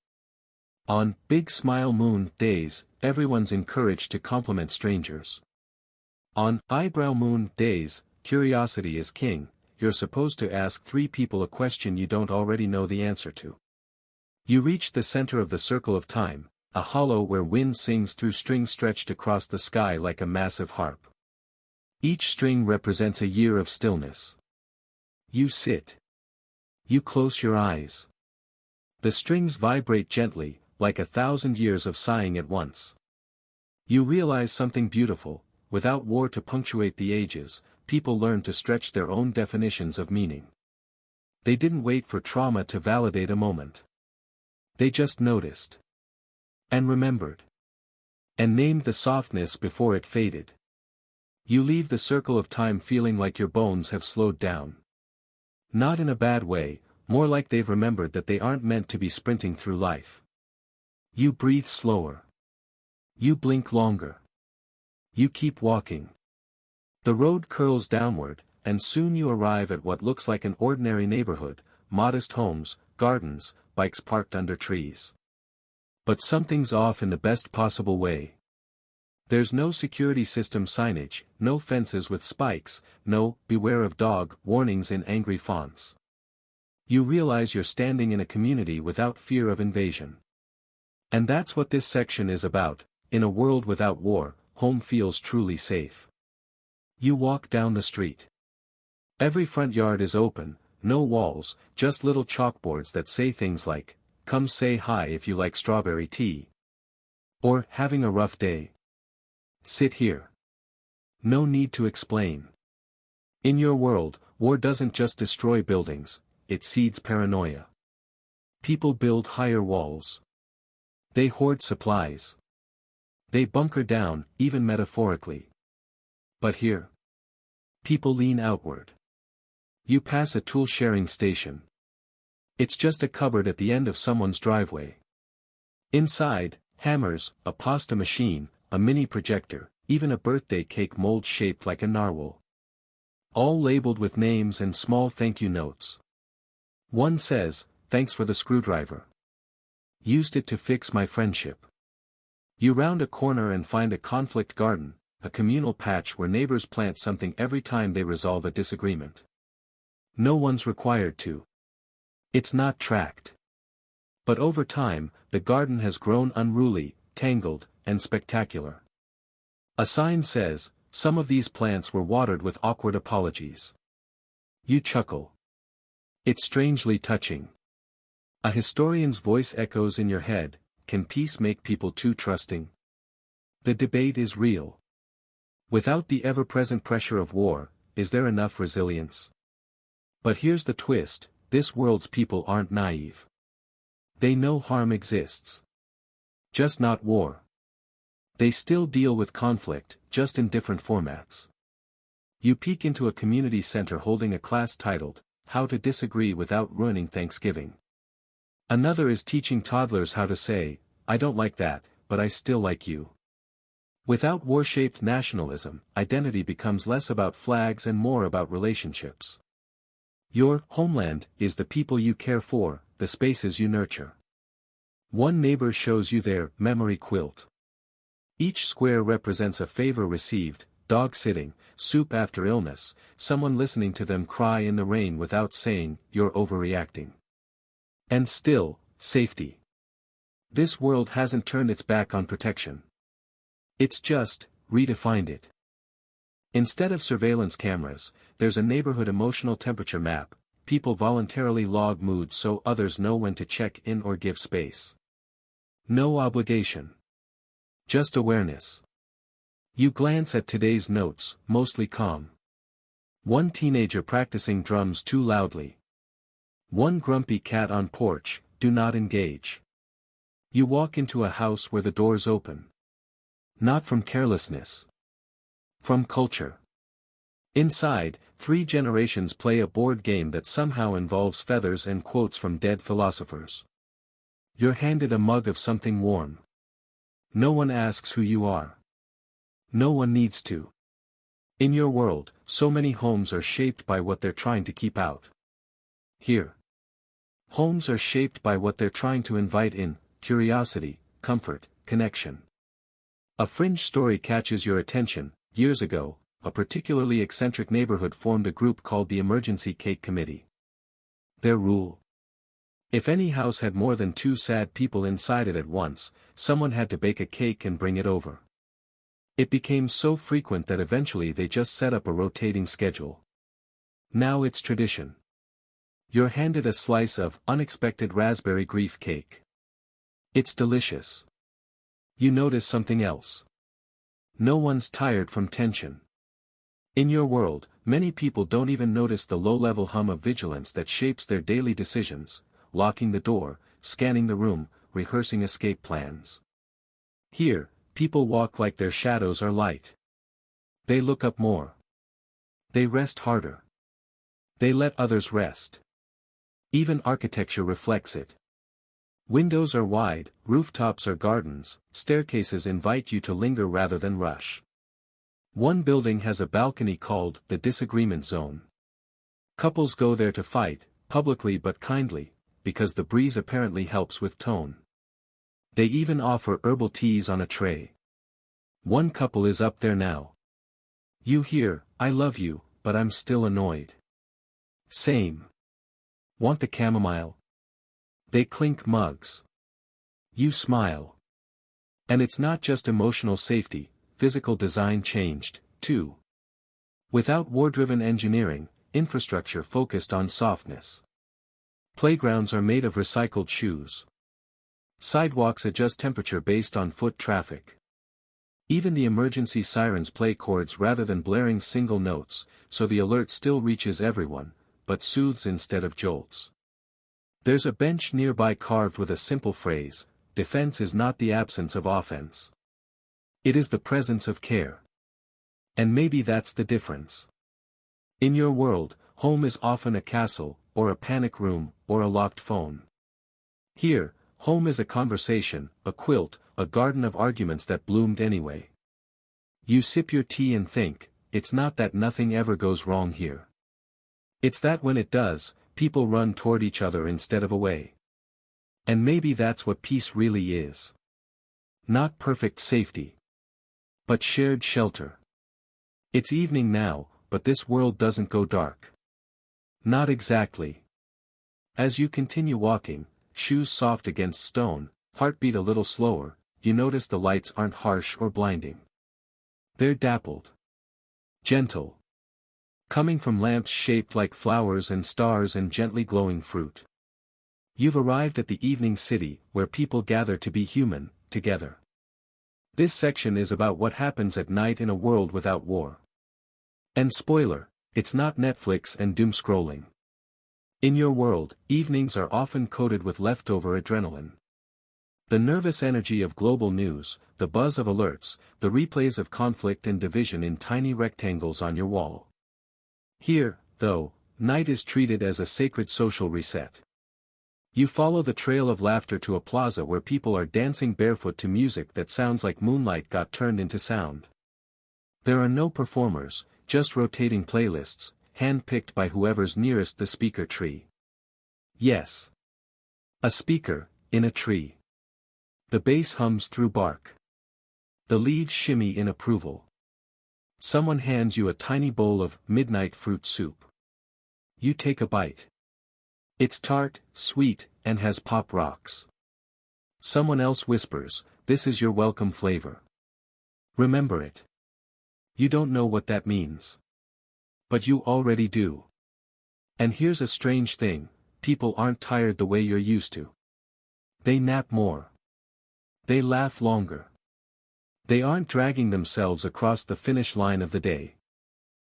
On Big Smile Moon days, everyone's encouraged to compliment strangers. On Eyebrow Moon days, curiosity is king, you're supposed to ask 3 people a question you don't already know the answer to. You reach the center of the circle of time, a hollow where wind sings through strings stretched across the sky like a massive harp. Each string represents a year of stillness. You sit. You close your eyes. The strings vibrate gently, like 1,000 years of sighing at once. You realize something beautiful, without war to punctuate the ages, people learn to stretch their own definitions of meaning. They didn't wait for trauma to validate a moment. They just noticed. And remembered. And named the softness before it faded. You leave the circle of time feeling like your bones have slowed down. Not in a bad way, more like they've remembered that they aren't meant to be sprinting through life. You breathe slower. You blink longer. You keep walking. The road curls downward, and soon you arrive at what looks like an ordinary neighborhood, modest homes, gardens, bikes parked under trees. But something's off in the best possible way. There's no security system signage, no fences with spikes, no "beware of dog" warnings in angry fonts. You realize you're standing in a community without fear of invasion. And that's what this section is about. In a world without war, home feels truly safe. You walk down the street. Every front yard is open, no walls, just little chalkboards that say things like, "Come say hi if you like strawberry tea." Or, "Having a rough day? Sit here." No need to explain. In your world, war doesn't just destroy buildings, it seeds paranoia. People build higher walls. They hoard supplies. They bunker down, even metaphorically. But here, people lean outward. You pass a tool-sharing station. It's just a cupboard at the end of someone's driveway. Inside, hammers, a pasta machine, a mini projector, even a birthday cake mold shaped like a narwhal. All labeled with names and small thank you notes. One says, "Thanks for the screwdriver. Used it to fix my friendship." You round a corner and find a conflict garden, a communal patch where neighbors plant something every time they resolve a disagreement. No one's required to. It's not tracked. But over time, the garden has grown unruly, tangled, and spectacular. A sign says, "Some of these plants were watered with awkward apologies." You chuckle. It's strangely touching. A historian's voice echoes in your head, "Can peace make people too trusting?" The debate is real. Without the ever-present pressure of war, is there enough resilience? But here's the twist, this world's people aren't naive. They know harm exists. Just not war. They still deal with conflict, just in different formats. You peek into a community center holding a class titled, "How to Disagree Without Ruining Thanksgiving." Another is teaching toddlers how to say, "I don't like that, but I still like you." Without war-shaped nationalism, identity becomes less about flags and more about relationships. Your homeland is the people you care for, the spaces you nurture. One neighbor shows you their memory quilt. Each square represents a favor received, dog sitting, soup after illness, someone listening to them cry in the rain without saying, "You're overreacting." And still, safety. This world hasn't turned its back on protection. It's just redefined it. Instead of surveillance cameras, there's a neighborhood emotional temperature map. People voluntarily log moods so others know when to check in or give space. No obligation. Just awareness. You glance at today's notes, mostly calm. One teenager practicing drums too loudly. One grumpy cat on porch, do not engage. You walk into a house where the door's open. Not from carelessness. From culture. Inside, 3 generations play a board game that somehow involves feathers and quotes from dead philosophers. You're handed a mug of something warm. No one asks who you are. No one needs to. In your world, so many homes are shaped by what they're trying to keep out. Here. Homes are shaped by what they're trying to invite in: curiosity, comfort, connection. A fringe story catches your attention. Years ago, a particularly eccentric neighborhood formed a group called the Emergency Cake Committee. Their rule: if any house had more than 2 sad people inside it at once, someone had to bake a cake and bring it over. It became so frequent that eventually they just set up a rotating schedule. Now it's tradition. You're handed a slice of unexpected raspberry grief cake. It's delicious. You notice something else. No one's tired from tension. In your world, many people don't even notice the low-level hum of vigilance that shapes their daily decisions: locking the door, scanning the room, rehearsing escape plans. Here, people walk like their shadows are light. They look up more. They rest harder. They let others rest. Even architecture reflects it. Windows are wide, rooftops are gardens, staircases invite you to linger rather than rush. One building has a balcony called the Disagreement Zone. Couples go there to fight, publicly but kindly, because the breeze apparently helps with tone. They even offer herbal teas on a tray. One couple is up there now. You hear, "I love you, but I'm still annoyed." Same. Want the chamomile? They clink mugs. You smile. And it's not just emotional safety, physical design changed, too. Without war-driven engineering, infrastructure focused on softness. Playgrounds are made of recycled shoes. Sidewalks adjust temperature based on foot traffic. Even the emergency sirens play chords rather than blaring single notes, so the alert still reaches everyone, but soothes instead of jolts. There's a bench nearby carved with a simple phrase: defense is not the absence of offense. It is the presence of care. And maybe that's the difference. In your world, home is often a castle, or a panic room, or a locked phone. Here, home is a conversation, a quilt, a garden of arguments that bloomed anyway. You sip your tea and think, it's not that nothing ever goes wrong here. It's that when it does, people run toward each other instead of away. And maybe that's what peace really is. Not perfect safety, but shared shelter. It's evening now, but this world doesn't go dark. Not exactly. As you continue walking, shoes soft against stone, heartbeat a little slower, you notice the lights aren't harsh or blinding. They're dappled. Gentle. Coming from lamps shaped like flowers and stars and gently glowing fruit. You've arrived at the evening city, where people gather to be human, together. This section is about what happens at night in a world without war. And spoiler, it's not Netflix and doom scrolling. In your world, evenings are often coated with leftover adrenaline. The nervous energy of global news, the buzz of alerts, the replays of conflict and division in tiny rectangles on your wall. Here, though, night is treated as a sacred social reset. You follow the trail of laughter to a plaza where people are dancing barefoot to music that sounds like moonlight got turned into sound. There are no performers, just rotating playlists, hand-picked by whoever's nearest the speaker tree. Yes. A speaker, in a tree. The bass hums through bark. The leaves shimmy in approval. Someone hands you a tiny bowl of midnight fruit soup. You take a bite. It's tart, sweet, and has pop rocks. Someone else whispers, "This is your welcome flavor. Remember it." You don't know what that means. But you already do. And here's a strange thing, people aren't tired the way you're used to. They nap more. They laugh longer. They aren't dragging themselves across the finish line of the day.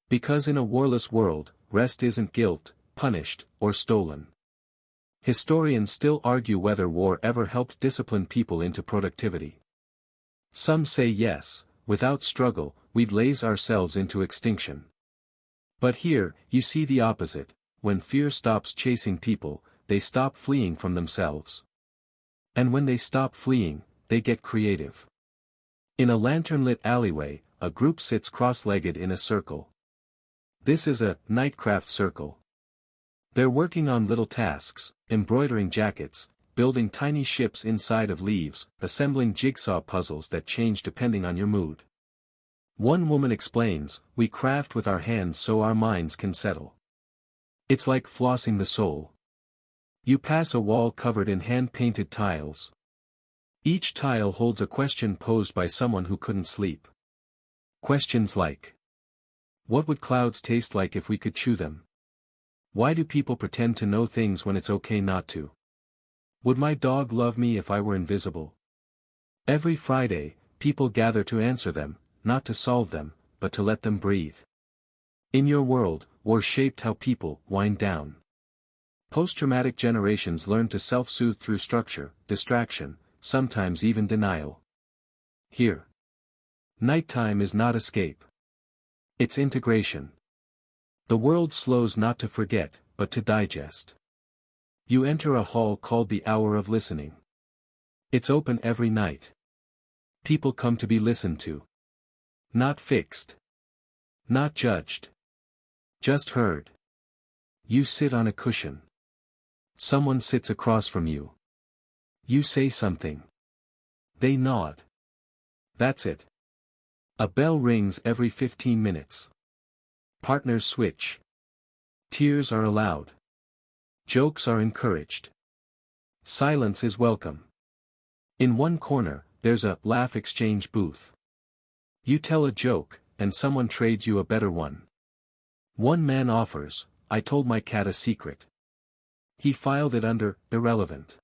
Because in a warless world, rest isn't guilt, punished, or stolen. Historians still argue whether war ever helped discipline people into productivity. Some say yes, without struggle, we'd laze ourselves into extinction. But here, you see the opposite: when fear stops chasing people, they stop fleeing from themselves. And when they stop fleeing, they get creative. In a lantern-lit alleyway, a group sits cross-legged in a circle. This is a nightcraft circle. They're working on little tasks, embroidering jackets, building tiny ships inside of leaves, assembling jigsaw puzzles that change depending on your mood. One woman explains, "We craft with our hands so our minds can settle. It's like flossing the soul." You pass a wall covered in hand-painted tiles. Each tile holds a question posed by someone who couldn't sleep. Questions like: what would clouds taste like if we could chew them? Why do people pretend to know things when it's okay not to? Would my dog love me if I were invisible? Every Friday, people gather to answer them, not to solve them, but to let them breathe. In your world, war shaped how people wind down. Post-traumatic generations learn to self-soothe through structure, distraction, sometimes even denial. Here, nighttime is not escape. It's integration. The world slows not to forget, but to digest. You enter a hall called the Hour of Listening. It's open every night. People come to be listened to. Not fixed. Not judged. Just heard. You sit on a cushion. Someone sits across from you. You say something. They nod. That's it. A bell rings every 15 minutes. Partners switch. Tears are allowed. Jokes are encouraged. Silence is welcome. In one corner, there's a laugh exchange booth. You tell a joke, and someone trades you a better one. One man offers, I told my cat a secret. He filed it under, irrelevant.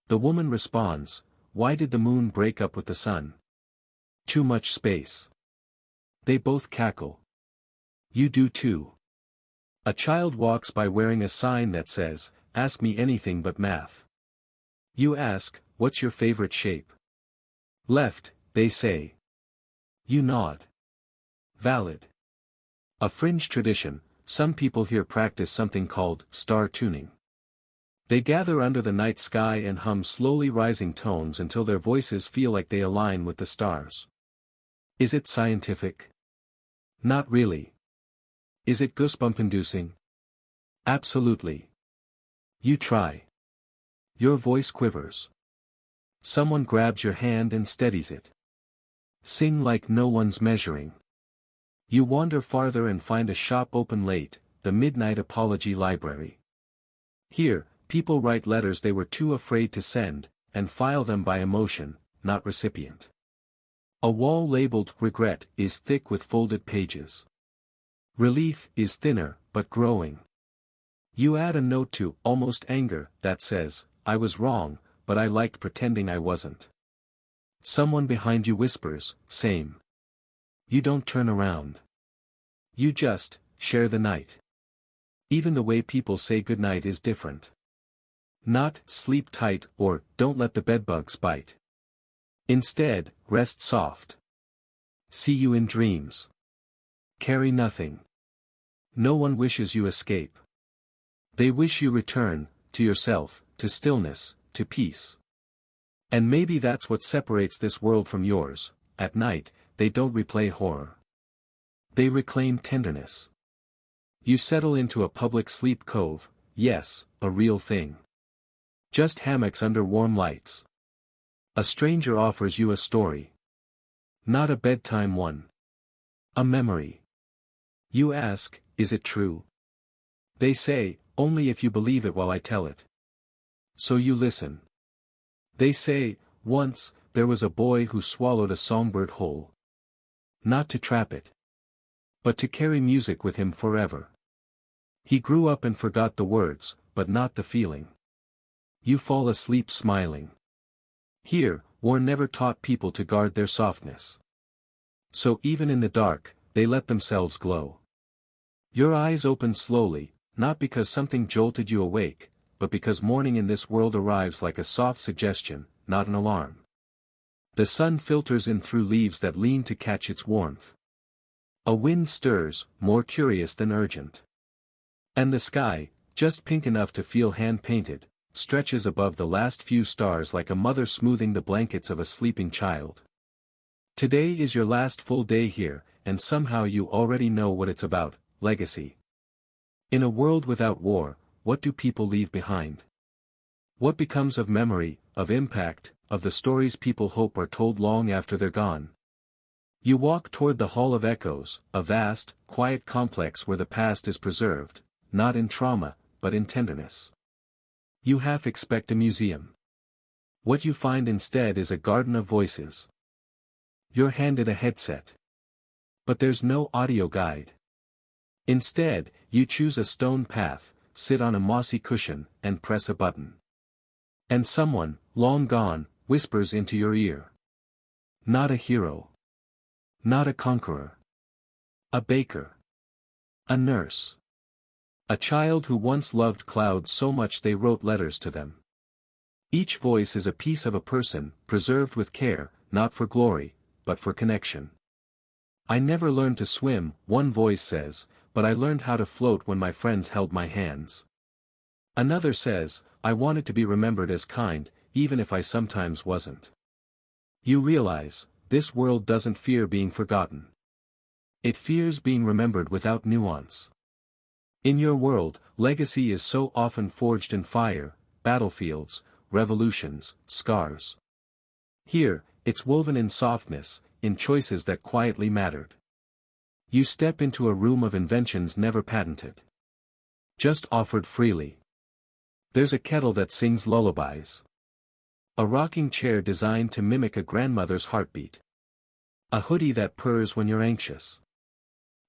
The woman responds, why did the moon break up with the sun? Too much space. They both cackle. You do too. A child walks by wearing a sign that says, ask me anything but math. You ask, what's your favorite shape? Left, they say. You nod. Valid. A fringe tradition, some people here practice something called star tuning. They gather under the night sky and hum slowly rising tones until their voices feel like they align with the stars. Is it scientific? Not really. Is it goosebump-inducing? Absolutely. You try. Your voice quivers. Someone grabs your hand and steadies it. Sing like no one's measuring. You wander farther and find a shop open late, the Midnight Apology Library. Here, people write letters they were too afraid to send, and file them by emotion, not recipient. A wall labeled regret is thick with folded pages. Relief is thinner, but growing. You add a note to almost anger that says, I was wrong, but I liked pretending I wasn't. Someone behind you whispers, same. You don't turn around. You just share the night. Even the way people say goodnight is different. Not sleep tight or don't let the bedbugs bite. Instead, rest soft. See you in dreams. Carry nothing. No one wishes you escape. They wish you return, to yourself, to stillness, to peace. And maybe that's what separates this world from yours. At night, they don't replay horror. They reclaim tenderness. You settle into a public sleep cove, yes, a real thing. Just hammocks under warm lights. A stranger offers you a story. Not a bedtime one. A memory. You ask, is it true? They say, only if you believe it while I tell it. So you listen. They say, once, there was a boy who swallowed a songbird whole. Not to trap it. But to carry music with him forever. He grew up and forgot the words, but not the feeling. You fall asleep smiling. Here, war never taught people to guard their softness. So even in the dark, they let themselves glow. Your eyes open slowly, not because something jolted you awake, but because morning in this world arrives like a soft suggestion, not an alarm. The sun filters in through leaves that lean to catch its warmth. A wind stirs, more curious than urgent. And the sky, just pink enough to feel hand-painted, stretches above the last few stars like a mother smoothing the blankets of a sleeping child. Today is your last full day here, and somehow you already know what it's about, legacy. In a world without war, what do people leave behind? What becomes of memory, of impact, of the stories people hope are told long after they're gone? You walk toward the Hall of Echoes, a vast, quiet complex where the past is preserved, not in trauma, but in tenderness. You half expect a museum. What you find instead is a garden of voices. You're handed a headset. But there's no audio guide. Instead, you choose a stone path, sit on a mossy cushion, and press a button. And someone, long gone, whispers into your ear. Not a hero. Not a conqueror. A baker. A nurse. A child who once loved clouds so much they wrote letters to them. Each voice is a piece of a person, preserved with care, not for glory, but for connection. I never learned to swim, one voice says, but I learned how to float when my friends held my hands. Another says, I wanted to be remembered as kind, even if I sometimes wasn't. You realize, this world doesn't fear being forgotten. It fears being remembered without nuance. In your world, legacy is so often forged in fire, battlefields, revolutions, scars. Here, it's woven in softness, in choices that quietly mattered. You step into a room of inventions never patented. Just offered freely. There's a kettle that sings lullabies. A rocking chair designed to mimic a grandmother's heartbeat. A hoodie that purrs when you're anxious.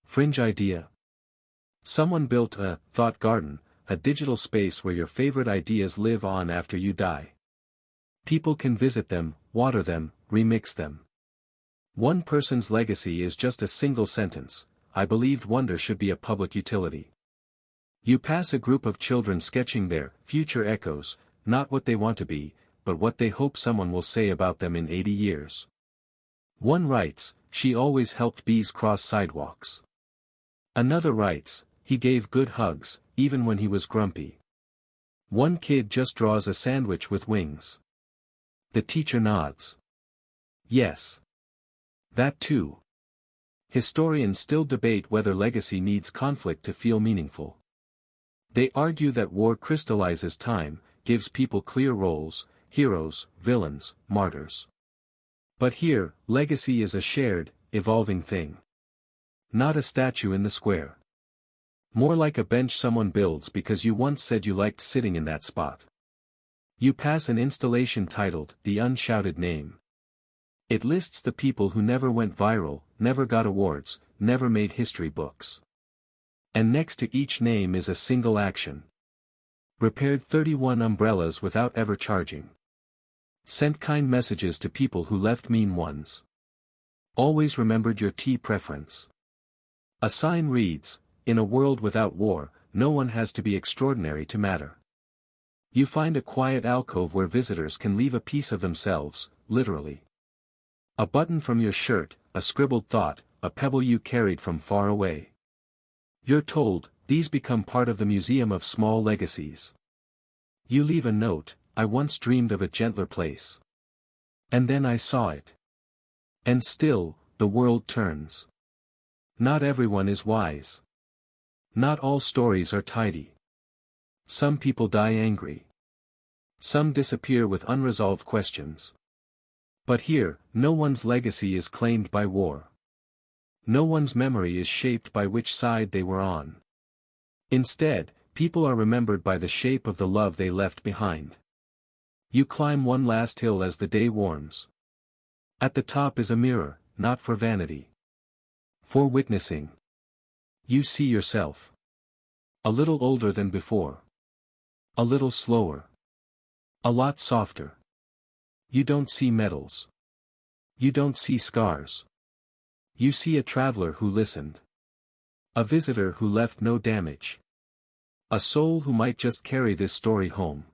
Fringe idea. Someone built a thought garden, a digital space where your favorite ideas live on after you die. People can visit them, water them, remix them. One person's legacy is just a single sentence: I believed wonder should be a public utility. You pass a group of children sketching their future echoes, not what they want to be, but what they hope someone will say about them in 80 years. One writes, she always helped bees cross sidewalks. Another writes, he gave good hugs, even when he was grumpy. One kid just draws a sandwich with wings. The teacher nods. Yes. That too. Historians still debate whether legacy needs conflict to feel meaningful. They argue that war crystallizes time, gives people clear roles: heroes, villains, martyrs. But here, legacy is a shared, evolving thing. Not a statue in the square. More like a bench someone builds because you once said you liked sitting in that spot. You pass an installation titled, The Unshouted Name. It lists the people who never went viral, never got awards, never made history books. And next to each name is a single action. Repaired 31 umbrellas without ever charging. Sent kind messages to people who left mean ones. Always remembered your tea preference. A sign reads, in a world without war, no one has to be extraordinary to matter. You find a quiet alcove where visitors can leave a piece of themselves, literally. A button from your shirt, a scribbled thought, a pebble you carried from far away. You're told, these become part of the museum of small legacies. You leave a note: I once dreamed of a gentler place. And then I saw it. And still, the world turns. Not everyone is wise. Not all stories are tidy. Some people die angry. Some disappear with unresolved questions. But here, no one's legacy is claimed by war. No one's memory is shaped by which side they were on. Instead, people are remembered by the shape of the love they left behind. You climb one last hill as the day warms. At the top is a mirror, not for vanity. For witnessing. You see yourself. A little older than before. A little slower. A lot softer. You don't see medals. You don't see scars. You see a traveler who listened. A visitor who left no damage. A soul who might just carry this story home.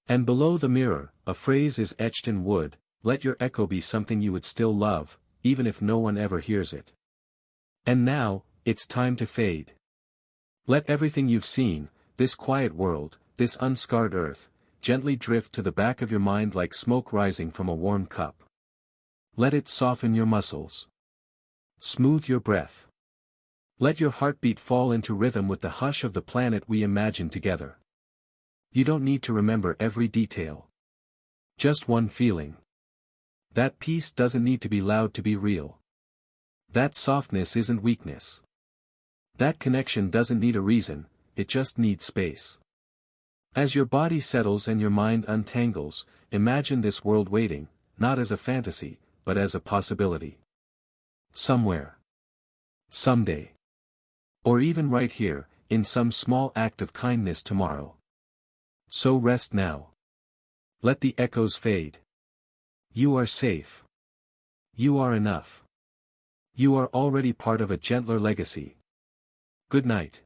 And below the mirror, a phrase is etched in wood: let your echo be something you would still love, even if no one ever hears it. And now, it's time to fade. Let everything you've seen, this quiet world, this unscarred earth, gently drift to the back of your mind like smoke rising from a warm cup. Let it soften your muscles. Smooth your breath. Let your heartbeat fall into rhythm with the hush of the planet we imagine together. You don't need to remember every detail. Just one feeling. That peace doesn't need to be loud to be real. That softness isn't weakness. That connection doesn't need a reason, it just needs space. As your body settles and your mind untangles, imagine this world waiting, not as a fantasy, but as a possibility. Somewhere. Someday. Or even right here, in some small act of kindness tomorrow. So rest now. Let the echoes fade. You are safe. You are enough. You are already part of a gentler legacy. Good night.